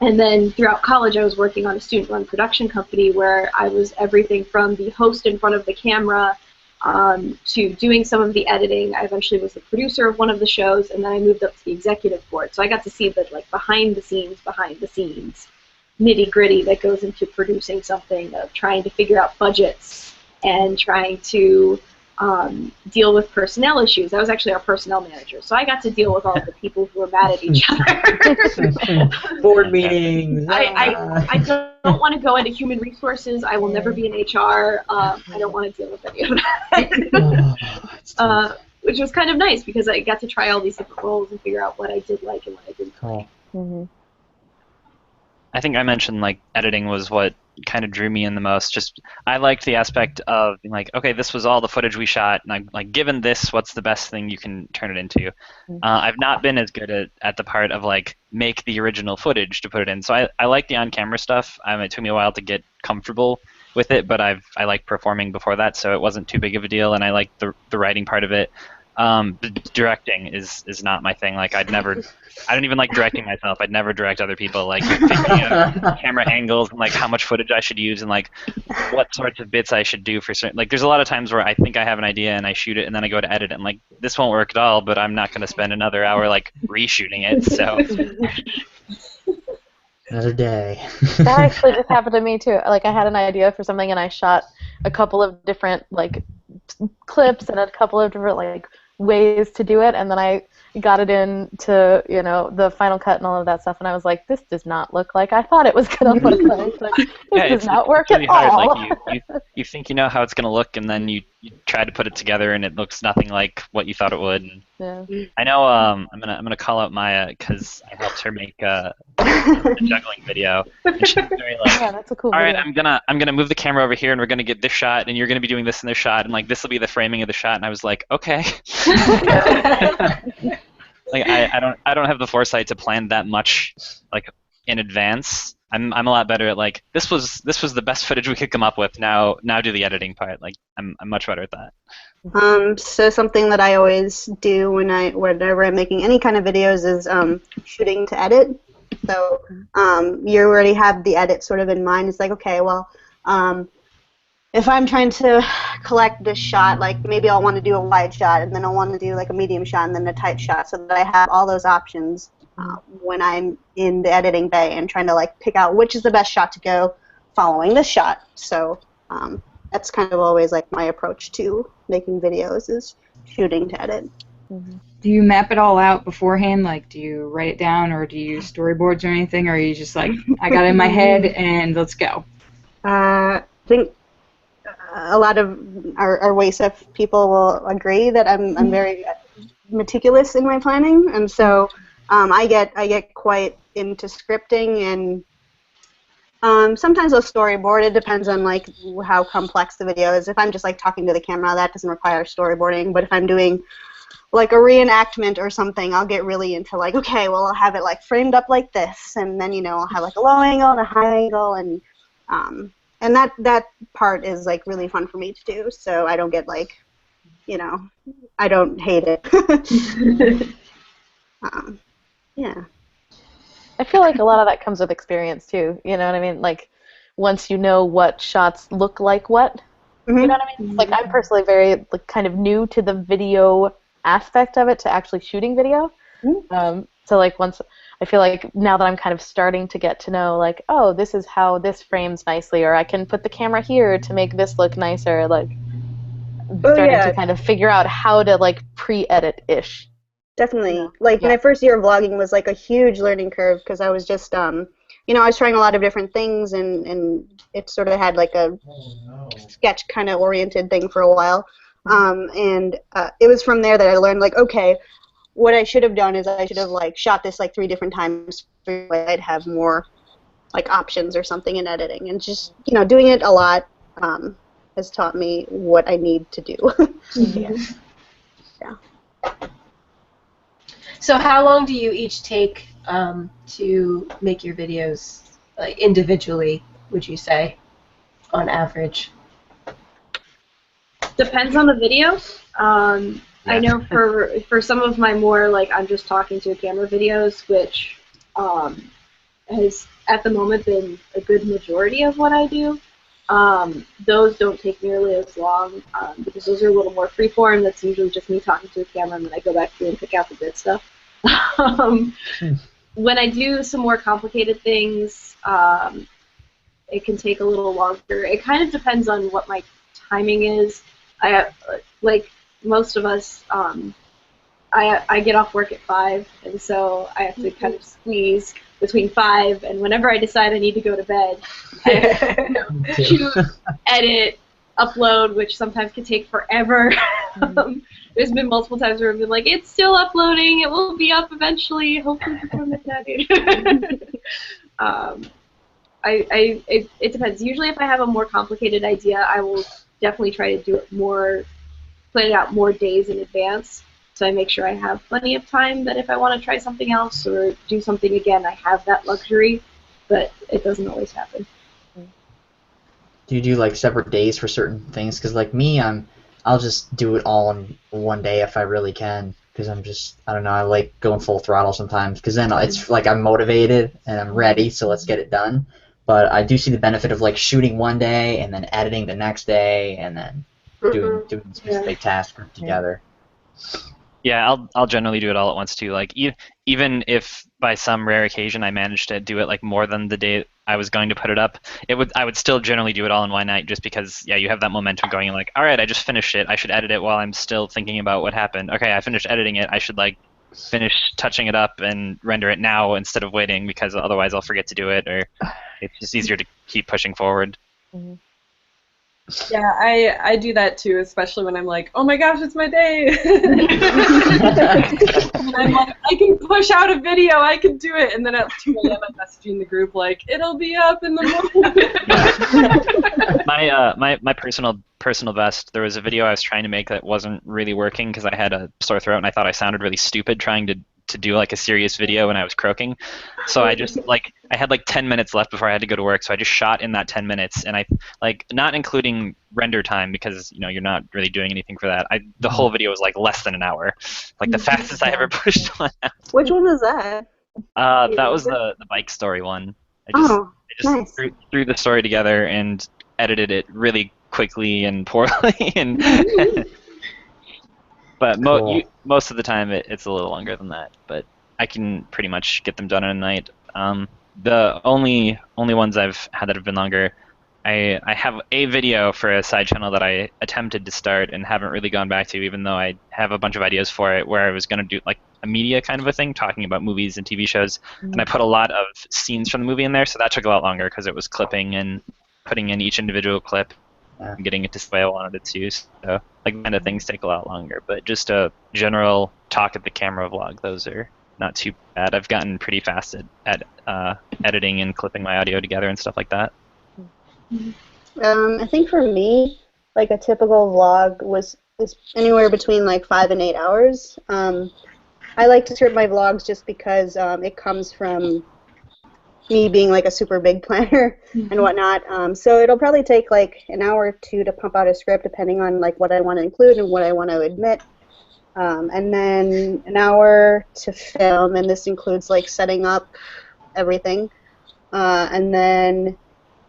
then throughout college, I was working on a student-run production company where I was everything from the host in front of the camera to doing some of the editing. I eventually was the producer of one of the shows, and then I moved up to the executive board. So I got to see the behind the scenes, nitty-gritty that goes into producing something, of trying to figure out budgets and trying to deal with personnel issues. I was actually our personnel manager, so I got to deal with all the people who were mad at each other. Board meetings. I don't want to go into human resources. I will never be in HR. I don't want to deal with any of that. Which was kind of nice because I got to try all these different roles and figure out what I did like and what I didn't like. Mm-hmm. I think I mentioned like editing was what kind of drew me in the most. Just I liked the aspect of being like, okay, this was all the footage we shot, and I'm like, given this, what's the best thing you can turn it into? I've not been as good at the part of like make the original footage to put it in. So I like the on-camera stuff. It took me a while to get comfortable with it, but I liked performing before that, so it wasn't too big of a deal, and I liked the writing part of it. Directing is not my thing. Like I don't even like directing myself. I'd never direct other people. Like thinking of camera angles and like how much footage I should use and like what sorts of bits I should do for certain. Like there's a lot of times where I think I have an idea and I shoot it and then I go to edit it and like this won't work at all. But I'm not going to spend another hour like reshooting it. So another day. That actually just happened to me too. Like I had an idea for something and I shot a couple of different like clips and a couple of different like ways to do it, and then I got it into the final cut and all of that stuff, and I was like, this does not look like I thought it was gonna look like. Like this does not work really at all. Like you think you know how it's gonna look, and then you try to put it together, and it looks nothing like what you thought it would. And Yeah. I know I'm gonna call out Maya because I helped her make a juggling video, and she's very like, Yeah, that's a cool all right, video. I'm gonna move the camera over here, and we're gonna get this shot, and you're gonna be doing this in this shot, and like this will be the framing of the shot. And I was like, okay. Like I don't have the foresight to plan that much like in advance. I'm a lot better at like this was the best footage we could come up with. Now do the editing part. Like I'm much better at that. So something that I always do whenever I'm making any kind of videos is shooting to edit. So you already have the edit sort of in mind. It's like, okay, well, if I'm trying to collect this shot, like maybe I'll want to do a wide shot, and then I'll want to do like a medium shot, and then a tight shot, so that I have all those options when I'm in the editing bay and trying to like pick out which is the best shot to go following this shot. So that's kind of always like my approach to making videos is shooting to edit. Do you map it all out beforehand? Like, do you write it down, or do you use storyboards or anything, or are you just like, I got it in my head and let's go? I think a lot of our WASF people will agree that I'm very meticulous in my planning, and so I get quite into scripting, and Sometimes I'll storyboard. It depends on like how complex the video is. If I'm just like talking to the camera, that doesn't require storyboarding. But if I'm doing like a reenactment or something, I'll get really into like, okay, well, I'll have it like framed up like this, and then I'll have like a low angle and a high angle, and that part is like really fun for me to do. So I don't get like, I don't hate it. Yeah. I feel like a lot of that comes with experience too. You know what I mean? Like, once you know what shots look like what. Mm-hmm. You know what I mean? Like, I'm personally very like kind of new to the video aspect of it, to actually shooting video. Mm-hmm. So like once I feel like now that I'm kind of starting to get to know like, oh, this is how this frames nicely, or I can put the camera here to make this look nicer. Like, starting to kind of figure out how to like pre-edit ish. Definitely. Like my first year of vlogging was like a huge learning curve because I was just, I was trying a lot of different things, and it sort of had like a sketch kind of oriented thing for a while. And it was from there that I learned like, okay, what I should have done is I should have like shot this like 3 different times. I'd have more like options or something in editing, and just doing it a lot has taught me what I need to do. Yeah. So how long do you each take to make your videos, like individually, would you say, on average? Depends on the video. I know for some of my more like I'm just talking to a camera videos, which has at the moment been a good majority of what I do. Those don't take nearly as long because those are a little more freeform. That's usually just me talking to a camera, and then I go back through and pick out the good stuff. When I do some more complicated things, it can take a little longer. It kind of depends on what my timing is. Like most of us, I get off work at 5, and so I have to kind of squeeze between 5 and whenever I decide I need to go to bed. I shoot, edit, upload, which sometimes can take forever. There's been multiple times where I've been like, it's still uploading, it will be up eventually, hopefully before midnight. It depends. Usually if I have a more complicated idea, I will definitely try to do it plan it out more days in advance, so I make sure I have plenty of time that if I want to try something else or do something again, I have that luxury, but it doesn't always happen. Do you do like separate days for certain things? Because like me, I'll just do it all in one day if I really can, because I don't know, I like going full throttle sometimes, because then it's like I'm motivated and I'm ready, so let's get it done. But I do see the benefit of like shooting one day and then editing the next day and then doing specific tasks grouped together. Yeah, I'll generally do it all at once too. Like even if by some rare occasion I managed to do it like more than the day I was going to put it up, I would still generally do it all in one night, just because you have that momentum going and like, all right, I just finished it. I should edit it while I'm still thinking about what happened. Okay, I finished editing it. I should like finish touching it up and render it now instead of waiting, because otherwise I'll forget to do it, or it's just easier to keep pushing forward. Mm-hmm. Yeah, I do that too, especially when I'm like, oh my gosh, it's my day. And I'm like, I can push out a video, I can do it. And then at 2 a.m. I'm messaging the group like, it'll be up in the morning. My personal best, there was a video I was trying to make that wasn't really working because I had a sore throat and I thought I sounded really stupid trying to do like a serious video when I was croaking. So I just I had like 10 minutes left before I had to go to work, so I just shot in that 10 minutes, and I not including render time, because you're not really doing anything for that. The whole video was like less than an hour, like the fastest I ever pushed one out. Which one was that? That was the bike story one. I just nice. threw the story together and edited it really quickly and poorly, and but Cool. most of the time it's a little longer than that, but I can pretty much get them done in a night. The only ones I've had that have been longer, I have a video for a side channel that I attempted to start and haven't really gone back to, even though I have a bunch of ideas for it, where I was going to do like a media kind of a thing, talking about movies and TV shows, and I put a lot of scenes from the movie in there, so that took a lot longer because it was clipping and putting in each individual clip and getting it to the way I wanted it to. So like kind of things take a lot longer, but just a general talk at the camera vlog, those are not too bad. I've gotten pretty fast at editing and clipping my audio together and stuff like that. I think for me, like a typical vlog is anywhere between like 5 and 8 hours. I like to script my vlogs just because it comes from me being like a super big planner and whatnot. So it'll probably take like an hour or two to pump out a script depending on like what I want to include and what I want to admit. And then an hour to film, and this includes like setting up everything. And then,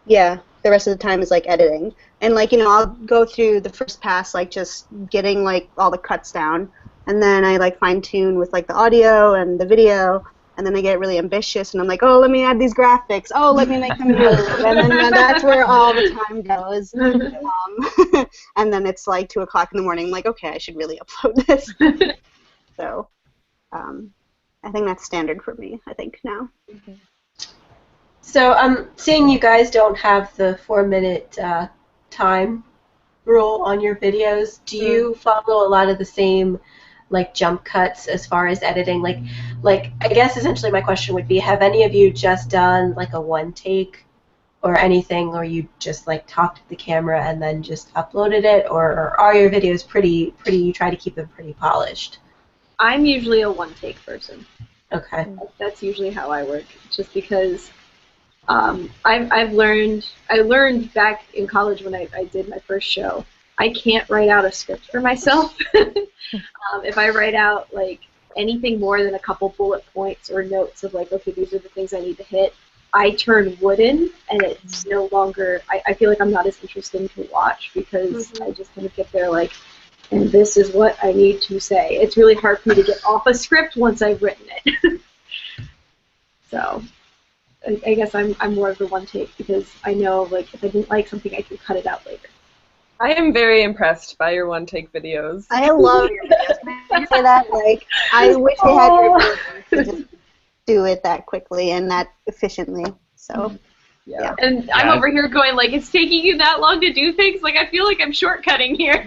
yeah, the rest of the time is like editing. And like, I'll go through the first pass, like just getting like all the cuts down. And then I like fine tune with like the audio and the video. And then I get really ambitious, and I'm like, oh, let me add these graphics. Oh, let me make them move. And then that's where all the time goes. And then it's like 2 o'clock in the morning. I'm like, okay, I should really upload this. So I think that's standard for me, I think, now. So seeing you guys don't have the 4-minute time rule on your videos, do you follow a lot of the same like jump cuts as far as editing? Like I guess essentially my question would be, have any of you just done like a one take or anything, or you just like talked to the camera and then just uploaded it, or are your videos pretty you try to keep them pretty polished? I'm usually a one take person. Okay. That's usually how I work, just because I learned back in college when I did my first show, I can't write out a script for myself. If I write out like anything more than a couple bullet points or notes of like, okay, these are the things I need to hit, I turn wooden, and it's no longer, I feel like I'm not as interesting to watch, because I just kind of get there like, and this is what I need to say. It's really hard for me to get off a script once I've written it. So I guess I'm more of the one take, because I know like if I didn't like something, I can cut it out later. I am very impressed by your one-take videos. I love your videos. Can I say that? Like, I wish I had your ability to just do it that quickly and that efficiently. So, yeah. And I'm over here going like, it's taking you that long to do things? Like, I feel like I'm shortcutting here.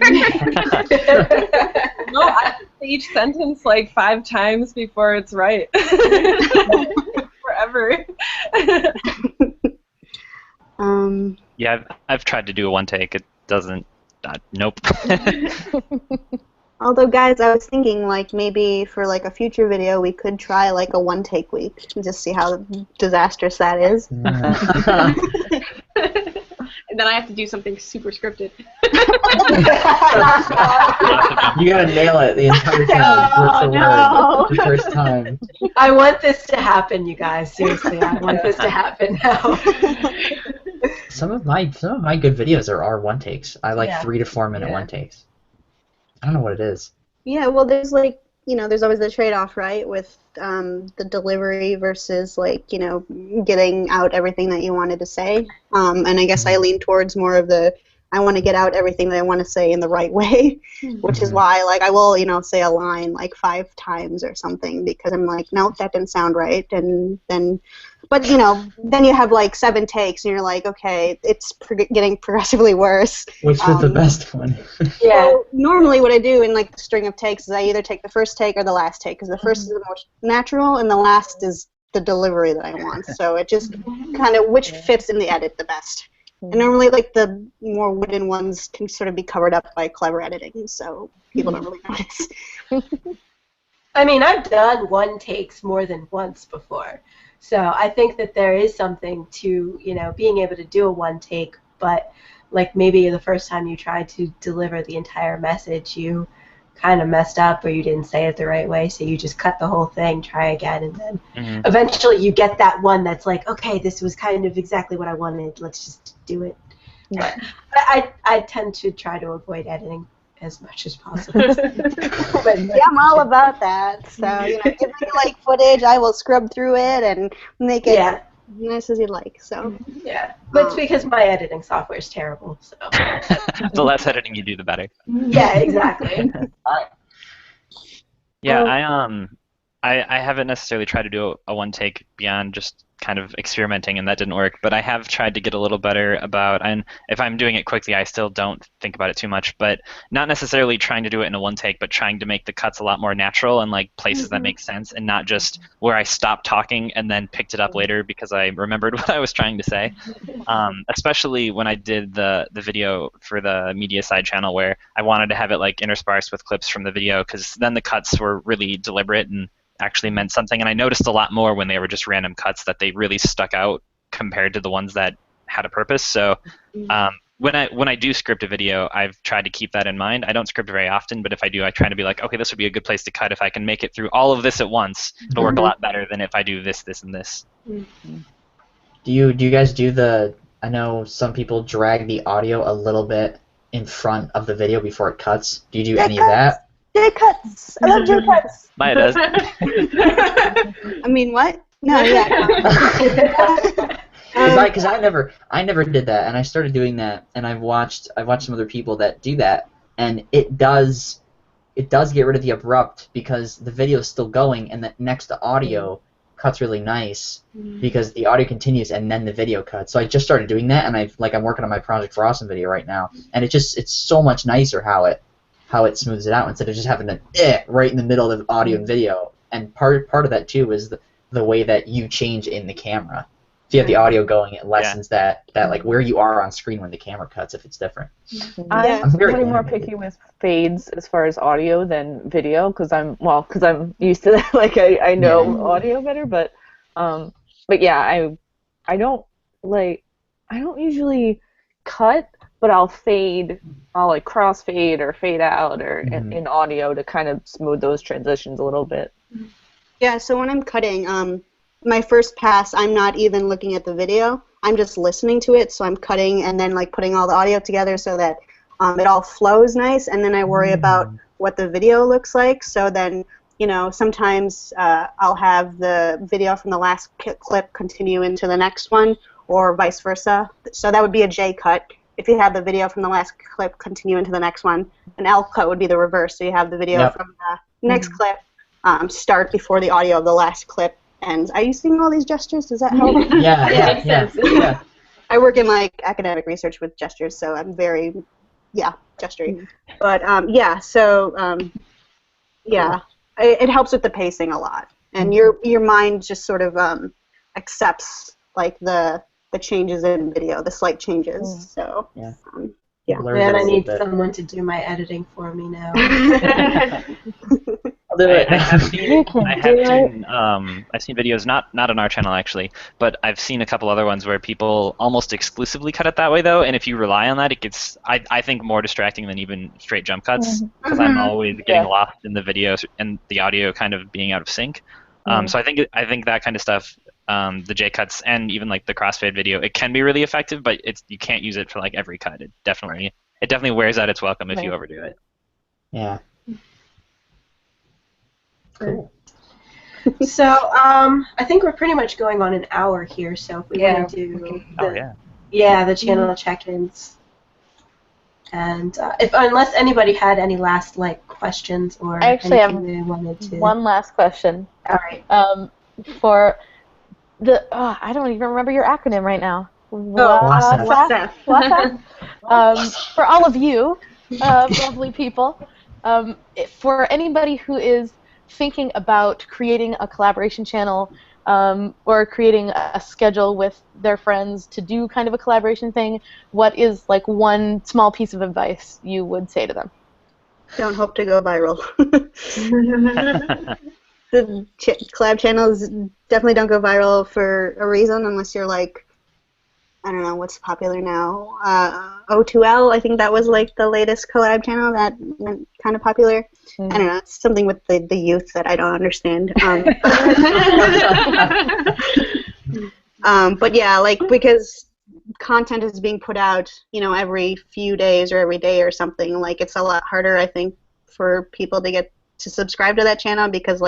No, I say each sentence like 5 times before it's right. Forever. Yeah, I've tried to do a one take. It doesn't. Nope. Although, guys, I was thinking like maybe for like a future video we could try like a one-take week and just see how disastrous that is. And then I have to do something super scripted. You gotta nail it the entire time, word for word, the first time. I want this to happen, you guys. Seriously, I want this to happen now. Some of my good videos are one takes. I like 3 to 4 minute one takes. I don't know what it is. Yeah, well, there's like, there's always the trade-off, right, with the delivery versus like, getting out everything that you wanted to say. And I guess I lean towards more of the, I want to get out everything that I want to say in the right way, which is why like I will, say a line like 5 times or something, because I'm like, nope, that didn't sound right, and then. But, then you have, like, 7 takes, and you're like, okay, it's getting progressively worse. Which was the best one? Yeah. So normally what I do in, like, the string of takes is I either take the first take or the last take, because the first is the most natural, and the last is the delivery that I want. So it just kind of, which fits in the edit the best. And normally, like, the more wooden ones can sort of be covered up by clever editing, so people don't really notice. I mean, I've done one takes more than once before. So I think that there is something to, being able to do a one take, but like maybe the first time you tried to deliver the entire message, you kind of messed up or you didn't say it the right way, so you just cut the whole thing, try again, and then eventually you get that one that's like, okay, this was kind of exactly what I wanted, let's just do it. But I tend to try to avoid editing as much as possible. But yeah, I'm all about that. So, if you like footage, I will scrub through it and make it as nice as you like. So yeah, but it's because my editing software is terrible. So the less editing you do, the better. Yeah, exactly. Yeah, I haven't necessarily tried to do a one take beyond just kind of experimenting, and that didn't work. But I have tried to get a little better about, and if I'm doing it quickly, I still don't think about it too much, but not necessarily trying to do it in a one take, but trying to make the cuts a lot more natural and like places that make sense, and not just where I stopped talking and then picked it up later because I remembered what I was trying to say. Especially when I did the video for the media side channel, where I wanted to have it like interspersed with clips from the video, because then the cuts were really deliberate and actually meant something. And I noticed a lot more when they were just random cuts that they really stuck out compared to the ones that had a purpose. So when I do script a video, I've tried to keep that in mind. I don't script very often, but if I do, I try to be like, okay, this would be a good place to cut. If I can make it through all of this at once, it'll work a lot better than if I do this, this, and this. Do you guys do the? I know some people drag the audio a little bit in front of the video before it cuts. Do you do any of that? J cuts. I love J cuts. Maya does. I mean, what? No, yeah. Because I never did that, and I started doing that, and I've watched some other people that do that, and it does get rid of the abrupt, because the video is still going, and the next to audio cuts really nice because the audio continues and then the video cuts. So I just started doing that, and I'm working on my Project for Awesome video right now, and it's so much nicer how it smooths it out instead of just having an right in the middle of the audio and video. And part of that too is the way that you change in the camera. If you have the audio going, it lessens that like where you are on screen when the camera cuts if it's different. I'm very more picky with fades as far as audio than video, because I'm used to that. Like I know audio better, but yeah, I don't usually cut, but I'll fade. I'll like crossfade or fade out or in audio to kind of smooth those transitions a little bit. Yeah, so when I'm cutting, my first pass, I'm not even looking at the video. I'm just listening to it, so I'm cutting and then like putting all the audio together so that it all flows nice, and then I worry about what the video looks like. So then, sometimes I'll have the video from the last clip continue into the next one, or vice versa. So that would be a J cut. If you have the video from the last clip continue into the next one, an L cut would be the reverse. So you have the video from the next clip start before the audio of the last clip. And are you seeing all these gestures? Does that help? Yeah. I work in like academic research with gestures, so I'm very, gesturing. But it helps with the pacing a lot, and your mind just sort of accepts like the changes in video, the slight changes. So Man, I need someone to do my editing for me now. I'll do it. I've seen videos, not on our channel actually, but I've seen a couple other ones where people almost exclusively cut it that way though, and if you rely on that, it gets, I think, more distracting than even straight jump cuts, because I'm always getting lost in the video and the audio kind of being out of sync. So I think that kind of stuff, the J cuts and even like the crossfade video, it can be really effective, but you can't use it for like every cut. It definitely wears out its welcome if you overdo it. Yeah. Cool. So I think we're pretty much going on an hour here. So if we want to do the channel check-ins, and unless anybody had any last questions or I actually anything they wanted to. One last question. All right. For the I don't even remember your acronym right now. WASF. For all of you, lovely people, for anybody who is thinking about creating a collaboration channel or creating a schedule with their friends to do kind of a collaboration thing, what is like one small piece of advice you would say to them? Don't hope to go viral. The collab channels definitely don't go viral for a reason, unless you're like, I don't know, what's popular now? O2L, I think that was like the latest collab channel that went kind of popular. I don't know, it's something with the youth that I don't understand. But yeah, because content is being put out, every few days or every day or something, it's a lot harder, I think, for people to get to subscribe to that channel, because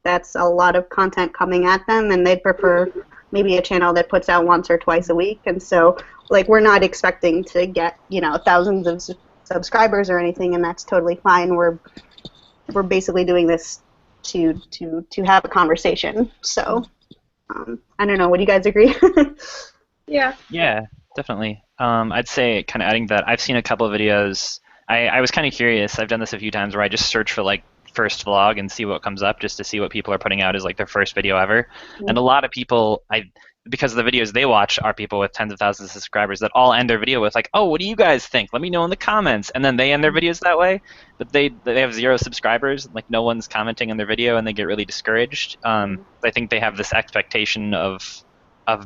that's a lot of content coming at them, and they'd prefer maybe a channel that puts out once or twice a week. And so we're not expecting to get thousands of subscribers or anything, and that's totally fine. We're basically doing this to have a conversation. So I don't know. Would you guys agree? Yeah. Yeah, definitely. I'd say kind of adding that I've seen a couple of videos. I was kind of curious. I've done this a few times where I just search for like first vlog and see what comes up just to see what people are putting out as like their first video ever. And a lot of people, because the videos they watch are people with tens of thousands of subscribers that all end their video with like, oh, what do you guys think? Let me know in the comments. And then they end their videos that way. But they have 0 subscribers, like no one's commenting on their video, and they get really discouraged. I think they have this expectation of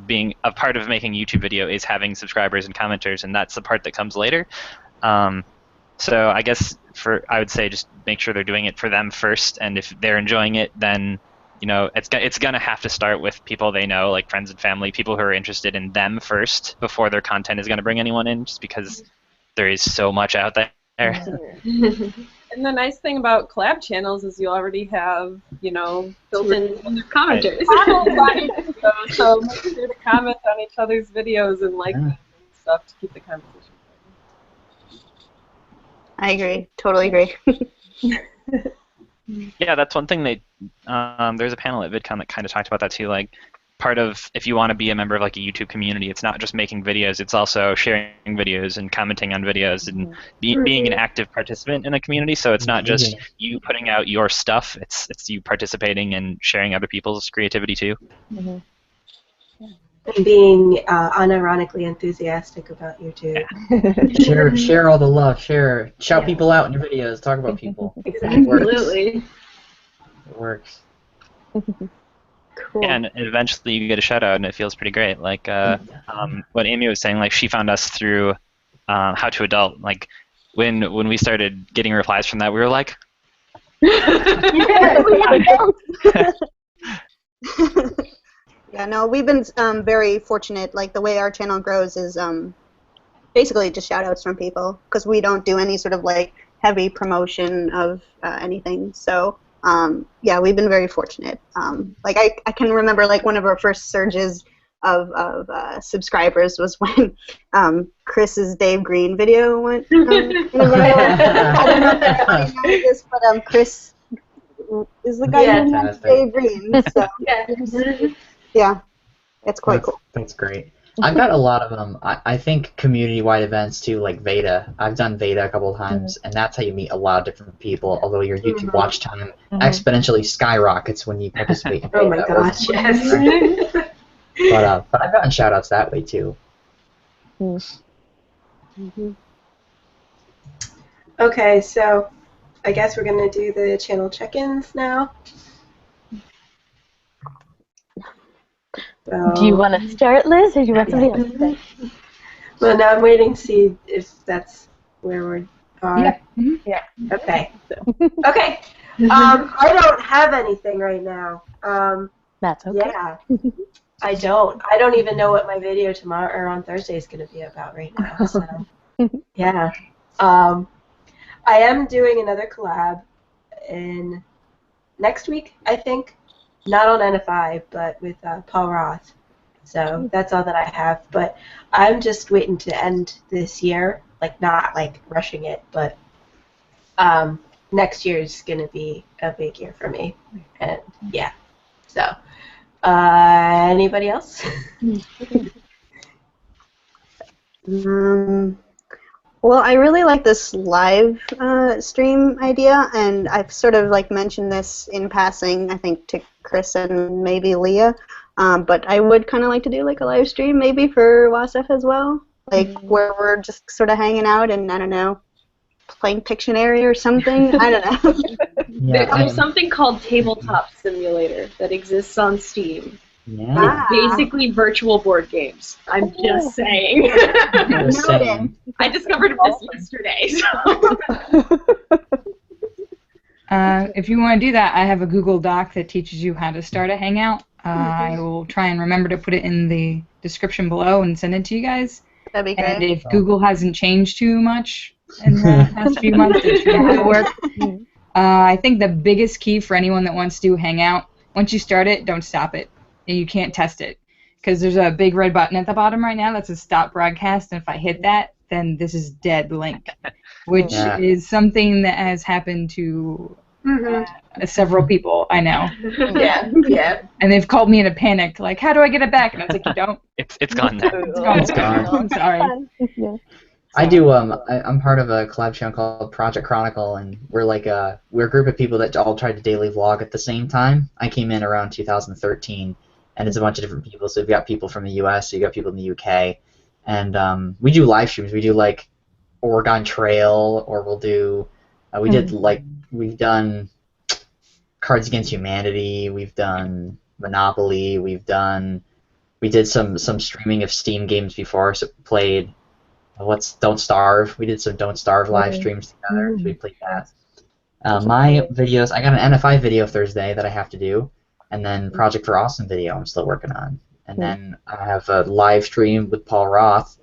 being a part of making a YouTube video is having subscribers and commenters, and that's the part that comes later. So I guess I would say just make sure they're doing it for them first, and if they're enjoying it, then it's gonna have to start with people they know, like friends and family, people who are interested in them first before their content is gonna bring anyone in, just because there is so much out there. And the nice thing about collab channels is you already have, Built-in commenters. So make sure to comment on each other's videos and like them and stuff to keep the conversation going. I agree. Totally agree. Yeah, that's one thing there's a panel at VidCon that kind of talked about that too. Like, part of if you want to be a member of like a YouTube community, it's not just making videos, it's also sharing videos and commenting on videos and being an active participant in a community. So it's not just you putting out your stuff, it's you participating and sharing other people's creativity too. And being unironically enthusiastic about YouTube. Yeah. Share all the love. Shout people out in your videos. Talk about people. Absolutely. It works. Cool. Yeah, and eventually you get a shout out, and it feels pretty great. Like what Amy was saying, like she found us through How to Adult. Like when we started getting replies from that, we were like, Yeah, no, we've been very fortunate. Like the way our channel grows is basically just shout outs from people, because we don't do any sort of like heavy promotion of anything. So yeah, we've been very fortunate. Like I can remember like one of our first surges of subscribers was when Chris's Dave Green video went. I don't know if everybody knows this, but Chris is the guy who knows Dave Green. So yeah, it's quite cool. That's great. I've got a lot of them. I think community-wide events too, like Veda. I've done Veda a couple of times, and that's how you meet a lot of different people. Although your YouTube watch time exponentially skyrockets when you participate in Veda. Oh my gosh, yes. But I've gotten shout-outs that way too. Okay, so I guess we're gonna do the channel check-ins now. So, Do you want to start, Liz, or do you want somebody else to start? Well, now I'm waiting to see if that's where we are. Yeah. Okay. Okay. I don't have anything right now. That's okay. Yeah. I don't even know what my video tomorrow or on Thursday is going to be about right now. So, yeah. I am doing another collab in next week, I think. Not on NFI, but with Paul Roth. So that's all that I have. But I'm just waiting to end this year, like not like rushing it, but next year is going to be a big year for me. And yeah. So anybody else? Well, I really like this live stream idea, and I've sort of like mentioned this in passing, I think, to Chris and maybe Leah. But I would kind of like to do like a live stream maybe for WASF as well, like where we're just sort of hanging out and I don't know, playing Pictionary or something. I don't know. There's something called Tabletop Simulator that exists on Steam. Yeah. It's basically virtual board games. I'm just saying. Just saying. I discovered this yesterday. So. If you want to do that, I have a Google Doc that teaches you how to start a Hangout. I will try and remember to put it in the description below and send it to you guys. That'd be great. And if Google hasn't changed too much in the past few months, it should work. I think the biggest key for anyone that wants to do Hangout, once you start it, don't stop it. And you can't test it. Because there's a big red button at the bottom right now that says stop broadcast, and if I hit that, then this is dead link. Which is something that has happened to Several people I know. Yeah, yeah. And they've called me in a panic, like, how do I get it back? And I was like, you don't. It's gone now. It's gone. I'm sorry. Yeah. I do. I'm part of a collab channel called Project Chronicle, and we're we're a group of people that all try to daily vlog at the same time. I came in around 2013, and it's a bunch of different people. So we've got people from the U.S., so you got people in the UK, and we do live streams. We do like Oregon Trail, or we'll do. We've done Cards Against Humanity. We've done Monopoly. We did some streaming of Steam games before. So played. Don't Starve. We did some Don't Starve live streams together. So we played that. My videos, I got an NFI video Thursday that I have to do, and then Project for Awesome video I'm still working on. And then I have a live stream with Paul Roth,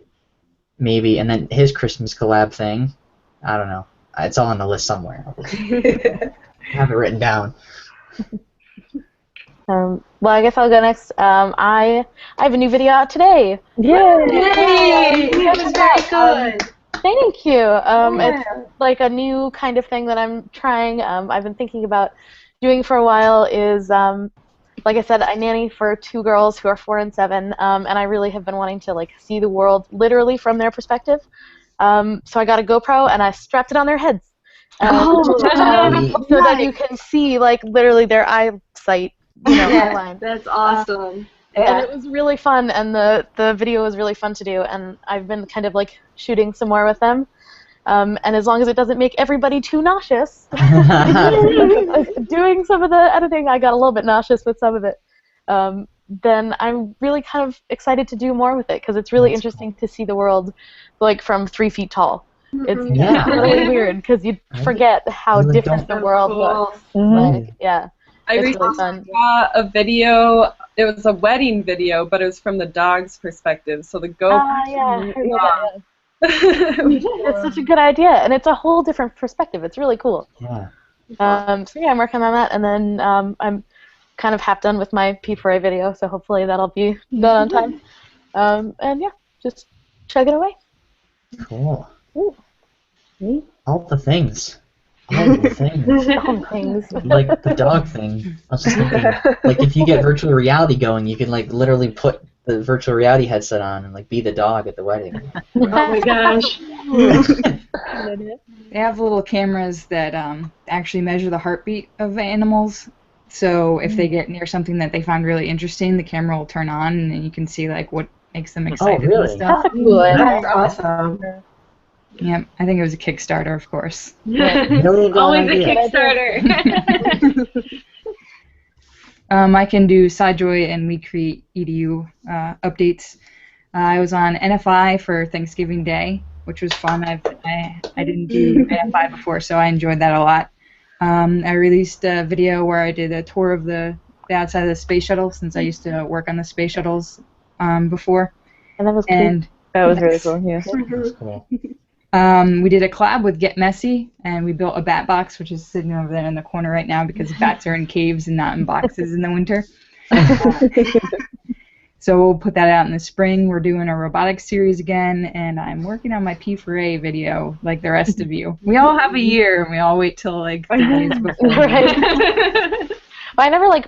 maybe, and then his Christmas collab thing. I don't know. It's all on the list somewhere. I have it written down. Well, I guess I'll go next. I have a new video out today. Yay! That was very good. Thank you. It's like a new kind of thing that I'm trying. I've been thinking about doing for a while is, like I said, I nanny for 2 girls who are 4 and 7, and I really have been wanting to like see the world literally from their perspective. So I got a GoPro and I strapped it on their heads. So that you can see like literally their eyesight. Line. That's awesome. And it was really fun, and the video was really fun to do, and I've been kind of like shooting some more with them. And as long as it doesn't make everybody too nauseous, doing some of the editing, I got a little bit nauseous with some of it. Then I'm really kind of excited to do more with it, because it's really interesting to see the world like from 3 feet tall. It's really weird, because you forget how different the world looks. Like, I recently saw a video. It was a wedding video, but it was from the dog's perspective. So the GoPro. It's such a good idea, and it's a whole different perspective. It's really cool. Yeah. So I'm working on that, and then I'm kind of half done with my P4A video, so hopefully that'll be done on time. And just chugging away. Cool. Ooh. All the things. All the things. Like the dog thing. I was just thinking, like if you get virtual reality going, you can like literally put the virtual reality headset on and like be the dog at the wedding. Oh my gosh. They have little cameras that actually measure the heartbeat of animals. So if they get near something that they find really interesting, the camera will turn on, and then you can see like what makes them excited and stuff. That's cool. That's awesome. Yep, I think it was a Kickstarter, of course. Always a Kickstarter. I can do SciJoy and We Create EDU updates. I was on NFI for Thanksgiving Day, which was fun. I didn't do NFI before, so I enjoyed that a lot. I released a video where I did a tour of the outside of the space shuttle, since I used to work on the space shuttles before. And that was cool. That was really cool, yeah. That's cool. We did a collab with Get Messy, and we built a bat box, which is sitting over there in the corner right now because bats are in caves and not in boxes in the winter. So we'll put that out in the spring. We're doing a robotics series again, and I'm working on my P4A video like the rest of you. We all have a year, and we all wait till like 3 days before. Right. Well, I never I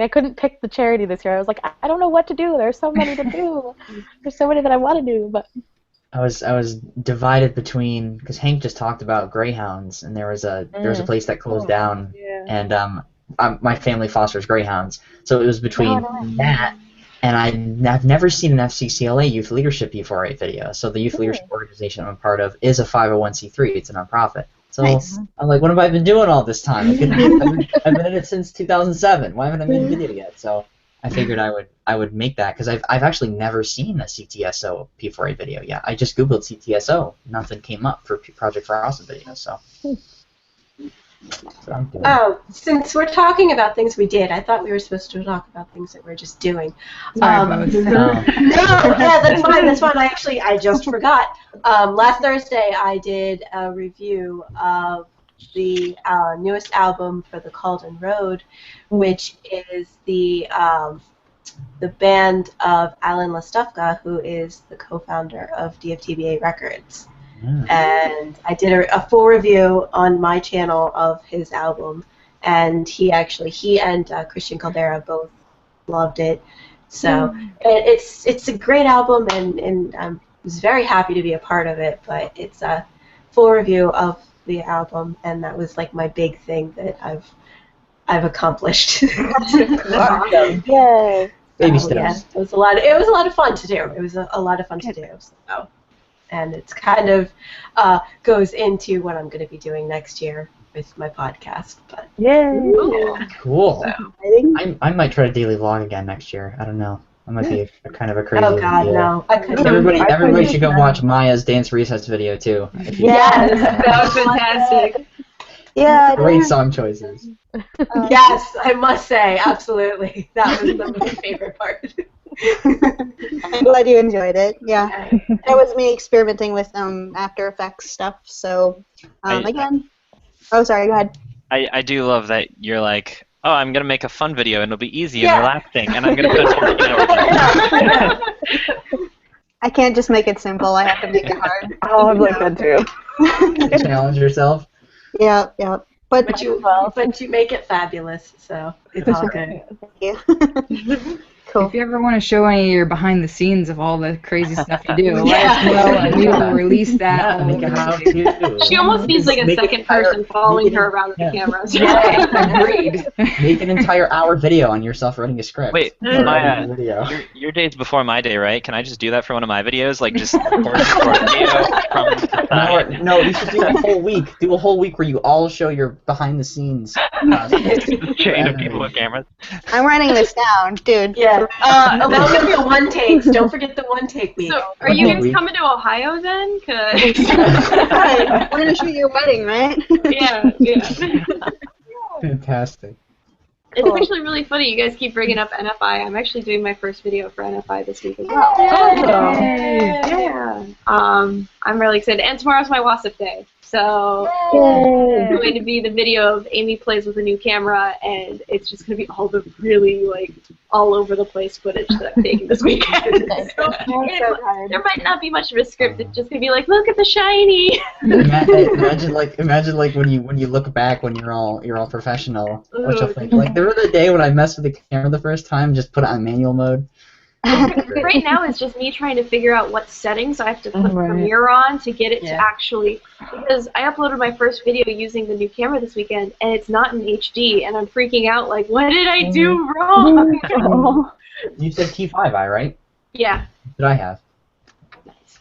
couldn't pick the charity this year. I was like, I don't know what to do. There's so many to do. There's so many that I want to do, but. I was divided between, because Hank just talked about greyhounds, and there was a place that closed down, and my family fosters greyhounds, so it was between that, and I've never seen an FCCLA Youth Leadership P4A video. So the Youth Leadership organization I'm a part of is a 501c3. It's a nonprofit. So I'm like, what have I been doing all this time? I've been in it since 2007. Why haven't I made a video yet? So I figured I would make that, because I've actually never seen a CTSO P4A video yet. I just googled CTSO, nothing came up for Project for Awesome video. So I'm doing. Oh, since we're talking about things we did, I thought we were supposed to talk about things that we're just doing. Sorry, No, that's fine. That's fine. I just forgot. Last Thursday, I did a review of the newest album for the Calden Road, which is the band of Alan Lastufka, who is the co-founder of DFTBA Records. and I did a full review on my channel of his album, and he and Christian Caldera both loved it. So it's a great album, and I was very happy to be a part of it. But it's a full review of the album, and that was like my big thing that I've accomplished. Yay! Baby Yeah, steps. it was a lot of fun to do. It was a lot of fun to do. So, and it's kind of goes into what I'm going to be doing next year with my podcast. But Yay! Cool. So. I might try to daily vlog again next year. I don't know. I might be a kind of a crazy. Oh God, idea. no! I couldn't. Everybody should go watch Maya's dance recess video too. Yes, that was fantastic. Yeah. Great song choices. Yes, I must say, absolutely. That was my favorite part. I'm glad you enjoyed it. Yeah. That was me experimenting with After Effects stuff. So again. Oh, sorry. Go ahead. I do love that you're like, oh, I'm going to make a fun video and it'll be easy and relaxing, and I'm going to put a I can't just make it simple. I have to make it hard. Oh, I'm like that too. Challenge yourself. Yeah. But you make it fabulous, so it's all good. Thank you. Cool. If you ever want to show any of your behind the scenes of all the crazy stuff you do, let us know and we will release that. She almost needs like a second person following her around with the cameras. Agreed. Make an entire hour video on yourself writing a script. Wait, Maya, your day's before my day, right? Can I just do that for one of my videos? Like just record a video from No, you should do a whole week. Do a whole week where you all show your behind the scenes. Chain of people with cameras. I'm writing this down, dude. Yeah. That's gonna be the one takes. Don't forget the one take week. So, are you guys coming to Ohio then? Cause We're gonna shoot your wedding, right? yeah. Fantastic. It's actually really funny. You guys keep bringing up NFI. I'm actually doing my first video for NFI this week as well. Yeah. I'm really excited. And tomorrow's my WASP day. So it's going to be the video of Amy plays with a new camera, and it's just going to be all the really like all over the place footage that I'm taking this weekend. So, there might not be much of a script. It's just going to be like, look at the shiny. Imagine like when you look back when you're all professional. What you'll think. Like there was a day when I messed with the camera the first time, just put it on manual mode. Right now it's just me trying to figure out what settings I have to put Premiere on to get it to actually, because I uploaded my first video using the new camera this weekend and it's not in HD and I'm freaking out like, what did I do wrong? You said T5i, right? Yeah. What did I have?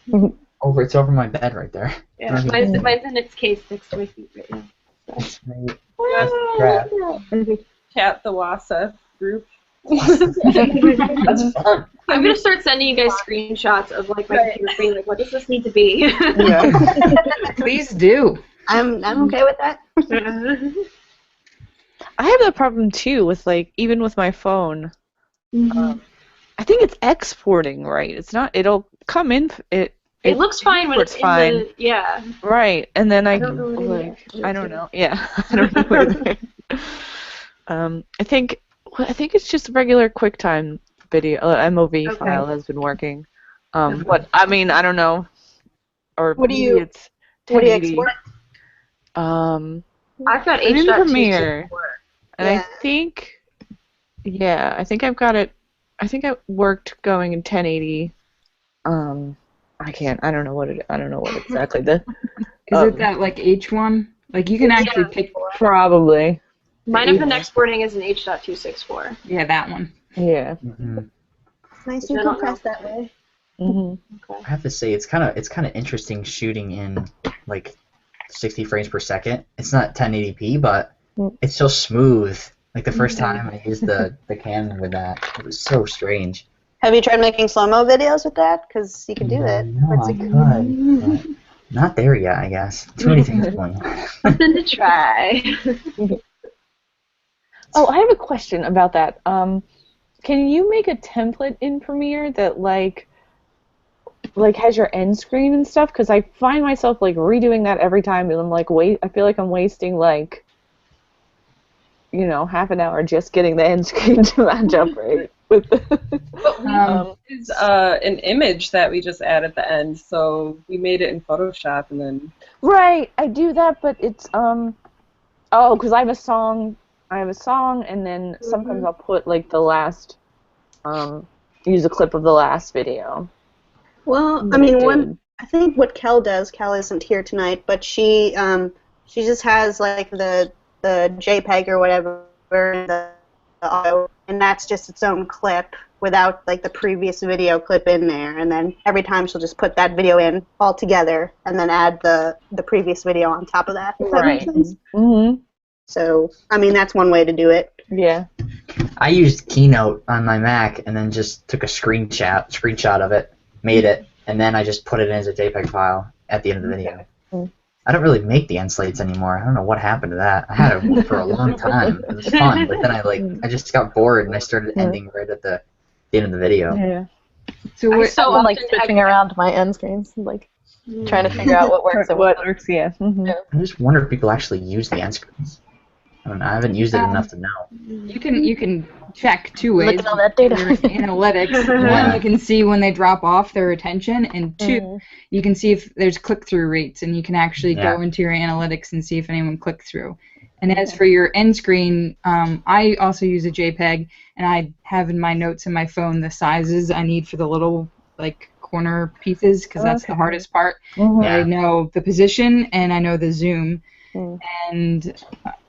It's over my bed right there. Yeah, mine's in its case next to my feet right now. So. Chat the WASA group. That's fun. I'm gonna start sending you guys screenshots of like my computer screen. Like, what does this need to be? Please do. I'm okay with that. I have that problem too with like even with my phone. I think it's exporting right. It's not. It'll come in. It looks fine when it's fine. in the Right, and then I don't know what it is. I don't know. Yeah, I don't know what it is. I think it's just a regular QuickTime video. MOV file has been working. What I mean, I don't know. Or what do you export? I've got in H.264. Premiere, and I think I've got it. I think it worked going in 1080. I don't know what exactly the. Is it that like H1? Like you can actually pick. Probably. Mine have been exporting as an H.264. Yeah, that one. Yeah. It's nice and compressed that way. I have to say, it's kind of interesting shooting in like 60 frames per second. It's not 1080p, but it's so smooth. Like the first time I used the Canon with that, it was so strange. Have you tried making slow-mo videos with that? Because you can do it. No, I could. But not there yet, I guess. Too many things going on. Something to try. Oh, I have a question about that. Can you make a template in Premiere that like has your end screen and stuff? Because I find myself like redoing that every time, and I'm like, I feel like I'm wasting like, half an hour just getting the end screen to match up right. with It's an image that we just add at the end, so we made it in Photoshop and then. Right, I do that, but it's because I have a song, and then sometimes I'll put like the last, use a clip of the last video. Well, I mean, I think what Kel does. Kel isn't here tonight, but she just has like the JPEG or whatever, the audio, and that's just its own clip without like the previous video clip in there. And then every time she'll just put that video in all together, and then add the previous video on top of that. If that makes sense. Mm-hmm. So, I mean, that's one way to do it. Yeah. I used Keynote on my Mac and then just took a screenshot of it, made it, and then I just put it in as a JPEG file at the end of the video. Mm. I don't really make the end slates anymore. I don't know what happened to that. I had it for a long time. It was fun, but then I just got bored and I started ending right at the end of the video. Yeah. So I'm so like switching around my end screens, like trying to figure out what works and what works. Yeah. Mm-hmm. I just wonder if people actually use the end screens. I don't know. I haven't used it enough to know. You can check two ways. Look at all that data. Analytics. One, you can see when they drop off their attention, and two, you can see if there's click-through rates, and you can actually go into your analytics and see if anyone clicked through. And as for your end screen, I also use a JPEG, and I have in my notes in my phone the sizes I need for the little like corner pieces, because that's the hardest part. I know the position and I know the zoom, and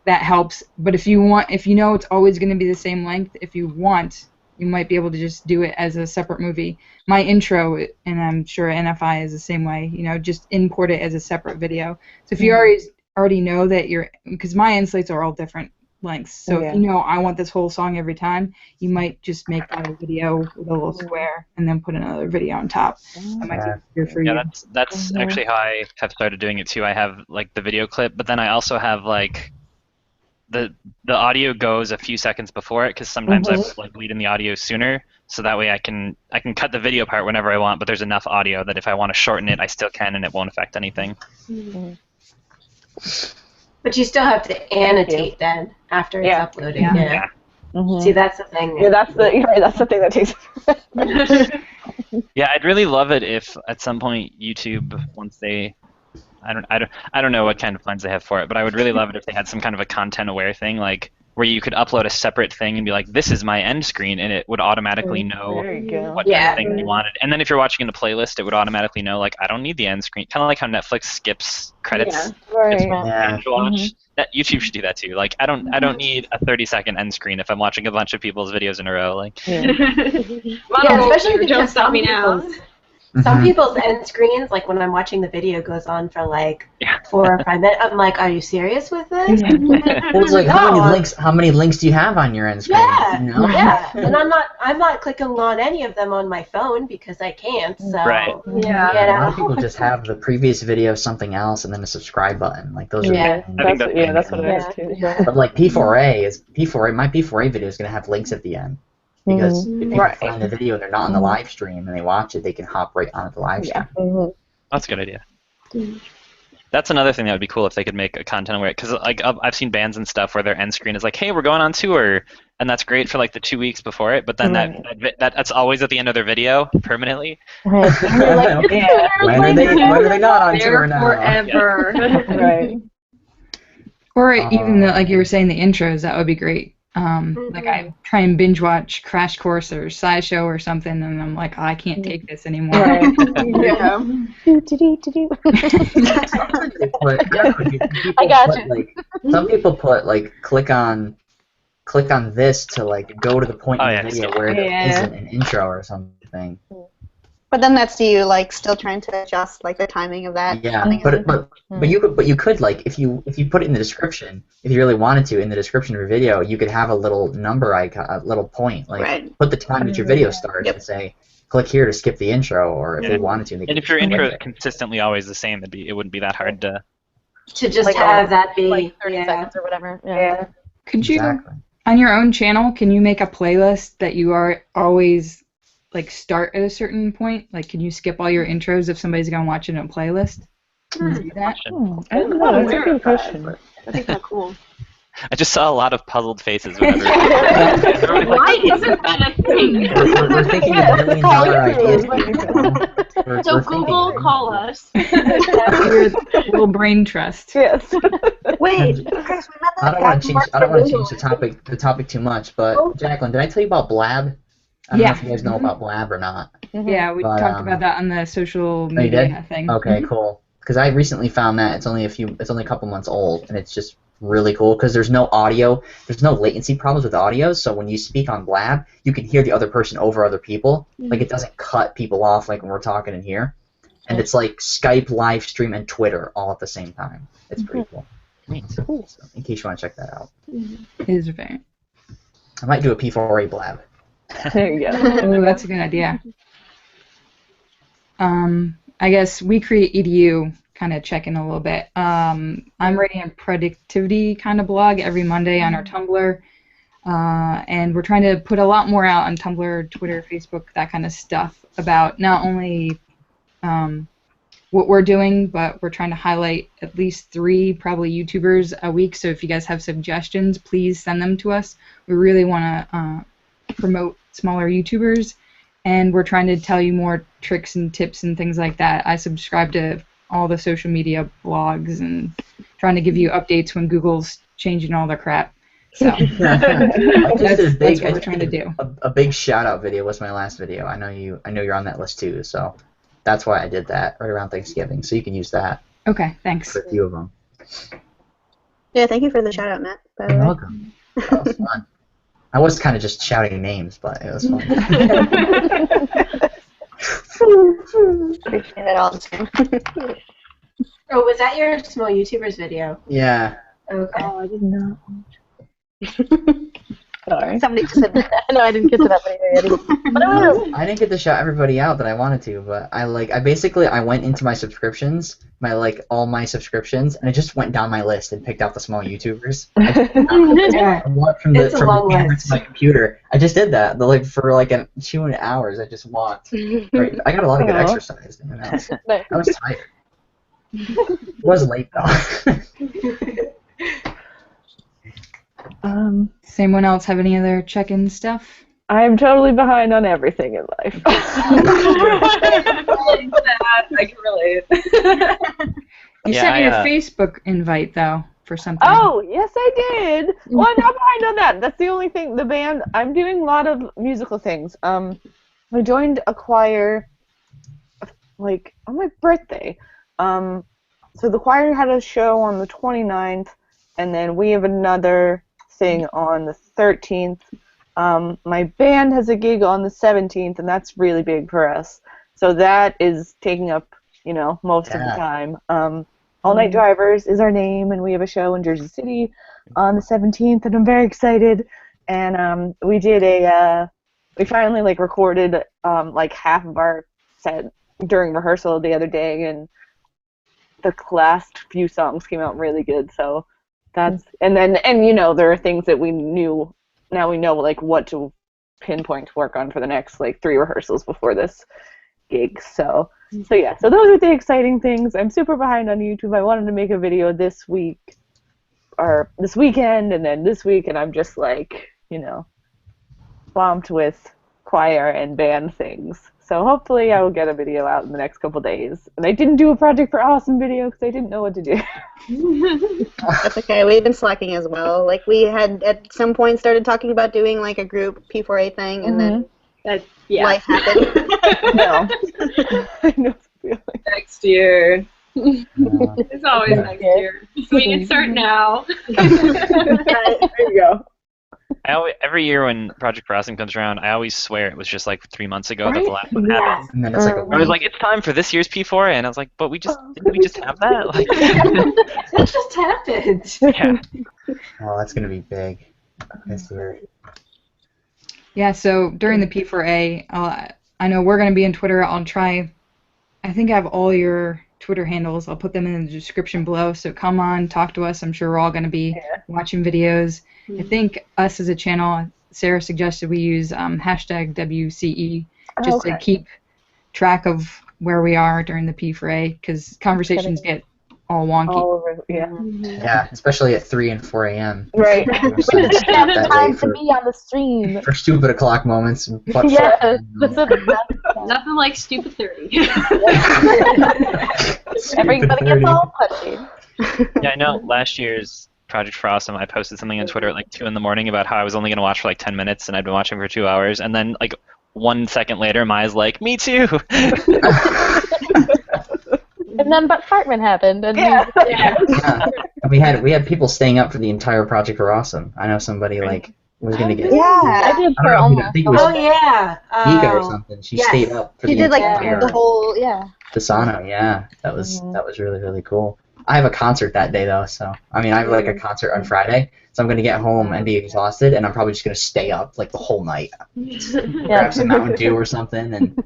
that helps. But if you know it's always going to be the same length, if you want, you might be able to just do it as a separate movie. My intro, and I'm sure NFI is the same way, just import it as a separate video. So if you already know that because my end slates are all different lengths, so if you know I want this whole song every time, you might just make that a video with a little square and then put another video on top. That might be easier for you. Yeah, that's actually how I have started doing it too. I have like the video clip, but then I also have like the audio goes a few seconds before it, because sometimes I would like lead in the audio sooner, so that way I can cut the video part whenever I want, but there's enough audio that if I want to shorten it, I still can, and it won't affect anything. But you still have to annotate then after it's uploaded. Yeah. See, that's the thing. Yeah, that's the thing that takes. Yeah, I'd really love it if at some point YouTube, once they, I don't know what kind of plans they have for it, but I would really love it if they had some kind of a content-aware thing, like where you could upload a separate thing and be like, this is my end screen, and it would automatically know what kind of thing you wanted. And then if you're watching in a playlist, it would automatically know, like, I don't need the end screen. Kind of like how Netflix skips credits. Watch. That YouTube should do that too. Like, I don't need a 30-second end screen if I'm watching a bunch of people's videos in a row. Like, especially because Don't Stop Me Now. Some people's end screens, like when I'm watching the video, goes on for like 4 or 5 minutes. I'm like, are you serious with this? It's like, how many links do you have on your end screen? Yeah. And I'm not clicking on any of them on my phone because I can't. So a lot of people just have the previous video, something else, and then a subscribe button. Like those are that's what it is too. But like P4A, my P4A video is gonna have links at the end. Because if people find the video and they're not on the live stream and they watch it, they can hop right onto the live stream. That's a good idea. That's another thing that would be cool if they could make a content aware. Because like I've seen bands and stuff where their end screen is like, "Hey, we're going on tour," and that's great for like the 2 weeks before it. But then that's always at the end of their video permanently. When are they not on tour now? Forever. Right. Or even like you were saying, the intros, that would be great. Like I try and binge watch Crash Course or SciShow or something, and I'm like, I can't take this anymore. I got you. Like, some people put like click on this to like go to the point in the video where there isn't an intro or something. But then that's you like still trying to adjust like the timing of that. Yeah, but you could like if you put it in the description, if you really wanted to, in the description of your video, you could have a little number icon, a little point, like put the time that your video starts and say, click here to skip the intro, or if you wanted to. And if your intro is consistently always the same, it wouldn't be that hard to just like have that be like 30 seconds or whatever. Yeah. Could you on your own channel? Can you make a playlist that you are always like start at a certain point? Like, can you skip all your intros if somebody's gonna watch it in a playlist? Can you do that? I don't know. That's a good question. I think that's cool. I just saw a lot of puzzled faces whenever. Why isn't that a thing? We're thinking of million-dollar ideas. So Google, call us. Your little brain trust. Yes. Wait, Chris, we met I that don't guy want to from change. I don't want to change Barcelona. the topic too much. But Jacqueline, did I tell you about Blab? I don't know if you guys know about Blab or not. Yeah, we talked about that on the social Oh, you media did? thing. Okay, cool. Because I recently found that it's only a couple months old, and it's just really cool because there's no audio, there's no latency problems with audio. So when you speak on Blab, you can hear the other person over other people. Like it doesn't cut people off like when we're talking in here. And it's like Skype, live stream, and Twitter all at the same time. It's pretty cool. So, in case you want to check that out. It is very. I might do a P4A Blab. There you go. Oh, that's a good idea. I guess we create EDU. Kind of check in a little bit. I'm writing a productivity kind of blog every Monday on our Tumblr, and we're trying to put a lot more out on Tumblr, Twitter, Facebook, that kind of stuff about not only what we're doing, but we're trying to highlight at least 3 probably YouTubers a week. So if you guys have suggestions, please send them to us. We really want to promote smaller YouTubers, and we're trying to tell you more tricks and tips and things like that. I subscribe to all the social media blogs and trying to give you updates when Google's changing all their crap. So that's what we're trying to do. A big shout out video was my last video. I know you're on that list too, so that's why I did that right around Thanksgiving. So you can use that. Okay, thanks. For a few of them. Yeah, thank you for the shout out, Matt. By the way. You're welcome. That was fun. I was kind of just shouting names, but it was fun. Appreciate it all the time. Oh, was that your small YouTubers video? Yeah. Okay. Oh, I did not. Sorry. Somebody just said that. No, I didn't get to that video yet. I didn't get to shout everybody out that I wanted to, but I went into my subscriptions, all my subscriptions, and I just went down my list and picked out the small YouTubers. I walked from the camera to my computer. I just did that. For 2 hours, I just walked. Right. I got a lot of good exercise doing that. I was tired. It was late though. Does anyone else have any other check-in stuff? I'm totally behind on everything in life. I can relate. You sent me a Facebook invite though for something. Oh, yes I did. Well, I'm not behind on that. That's the only thing. The band, I'm doing a lot of musical things. I joined a choir on my birthday. So the choir had a show on the 29th, and then we have another thing on the 13th. My band has a gig on the 17th, and that's really big for us. So that is taking up, most of the time. All Night Drivers is our name, and we have a show in Jersey City on the 17th, and I'm very excited. And we did we finally recorded half of our set during rehearsal the other day, and the last few songs came out really good. So that's and there are things that we knew. Now we know what to pinpoint to work on for the next 3 rehearsals before this gig. So yeah, so those are the exciting things. I'm super behind on YouTube. I wanted to make a video this week or this weekend and then this week, and I'm just swamped with choir and band things. So hopefully I will get a video out in the next couple days. And I didn't do a Project for Awesome video because I didn't know what to do. That's okay. We've been slacking as well. We had at some point started talking about doing a group P4A thing, and then life happened. No. I know the feeling. Next year. It's always next year. We can start now. There you go. Every year when Project for Awesome comes around, I always swear it was just 3 months ago that the last one happened. And then it's I was like, it's time for this year's P4A, and I was like, but didn't we just have that? That just happened. Yeah. Oh, that's gonna be big this year. Yeah, so during the P4A, I know we're going to be on Twitter. I'll try, I think I have all your Twitter handles. I'll put them in the description below, so come on, talk to us. I'm sure we're all going to be watching videos. I think us as a channel, Sarah suggested we use hashtag WCE just to keep track of where we are during the P4A, because conversations get all wonky. All over, yeah. Yeah, especially at 3 and 4 a.m. Right. Your son's not that Time late to be on the stream. for stupid o'clock moments. But Yes, that's the Nothing like stupid 30. Everybody gets all punchy. Yeah, I know last year's Project for Awesome, I posted something on Twitter at like 2 in the morning about how I was only going to watch for like 10 minutes, and I'd been watching for 2 hours, and then like 1 second later, Maya's like, me too! And then But Fartman happened, and Yeah. And we had people staying up for the entire Project for Awesome. I know somebody like was going to get. Yeah. I did I for don't know, almost. I think it was Oh yeah. Vika or something. She yes. stayed up for She the did like entire the whole, yeah. Pisano. Yeah, that was really, really cool. I have a concert that day though, so I mean I have like a concert on Friday, so I'm gonna get home and be exhausted, and I'm probably just gonna stay up like the whole night, grab some Mountain Dew or something, and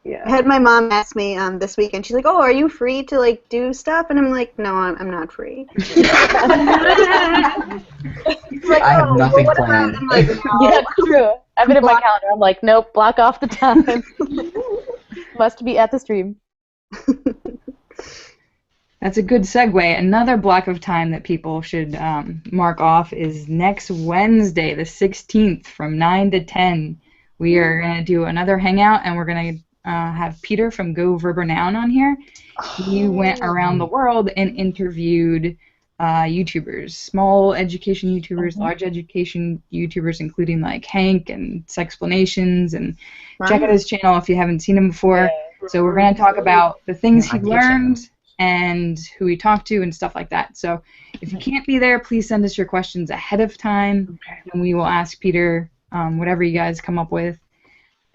I had my mom ask me this weekend. She's like, "Oh, are you free to like do stuff?" And I'm like, "No, I'm not free." She's like, I have nothing what about-" planned. I'm like, "No." Yeah, true. I have it in my calendar. I'm like, nope, block off the time. Must be at the stream. That's a good segue. Another block of time that people should mark off is next Wednesday, the 16th, from 9 to 10. We are going to do another hangout, and we're going to have Peter from Go Verba Noun on here. He went around the world and interviewed YouTubers, small education YouTubers, large education YouTubers, including like Hank and Sexplanations, and check out his channel if you haven't seen him before. So we're going to talk about the things he learned and who he talked to and stuff like that. So if you can't be there, please send us your questions ahead of time, and we will ask Peter whatever you guys come up with.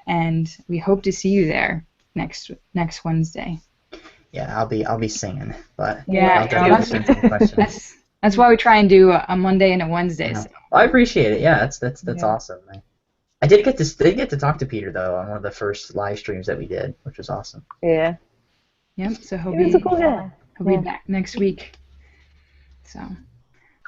And we hope to see you there next Wednesday. yeah, I'll be singing, but Yeah, I'll definitely send some questions. That's why we try and do a Monday and a Wednesday. Yeah. So. Well, I appreciate it. Yeah, that's awesome. I did get to talk to Peter though on one of the first live streams that we did, which was awesome. Yeah. Yep. So he'll He was a cool guy. be back next week. So.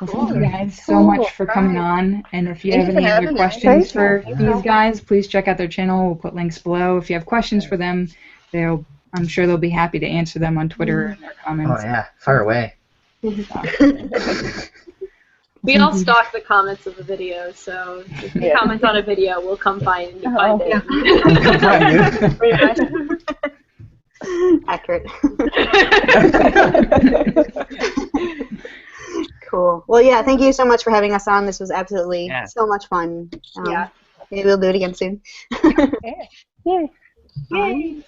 Well, thank you guys so much for coming on. And if you have any other questions for these guys, please check out their channel. We'll put links below. If you have questions for them, I'm sure they'll be happy to answer them on Twitter in their comments. Oh yeah, fire away. We all stalk the comments of the video, so if you comment on a video, we'll come find it. Accurate. Cool. Well, yeah, thank you so much for having us on. This was absolutely so much fun. Maybe we'll do it again soon. Yay. Yay.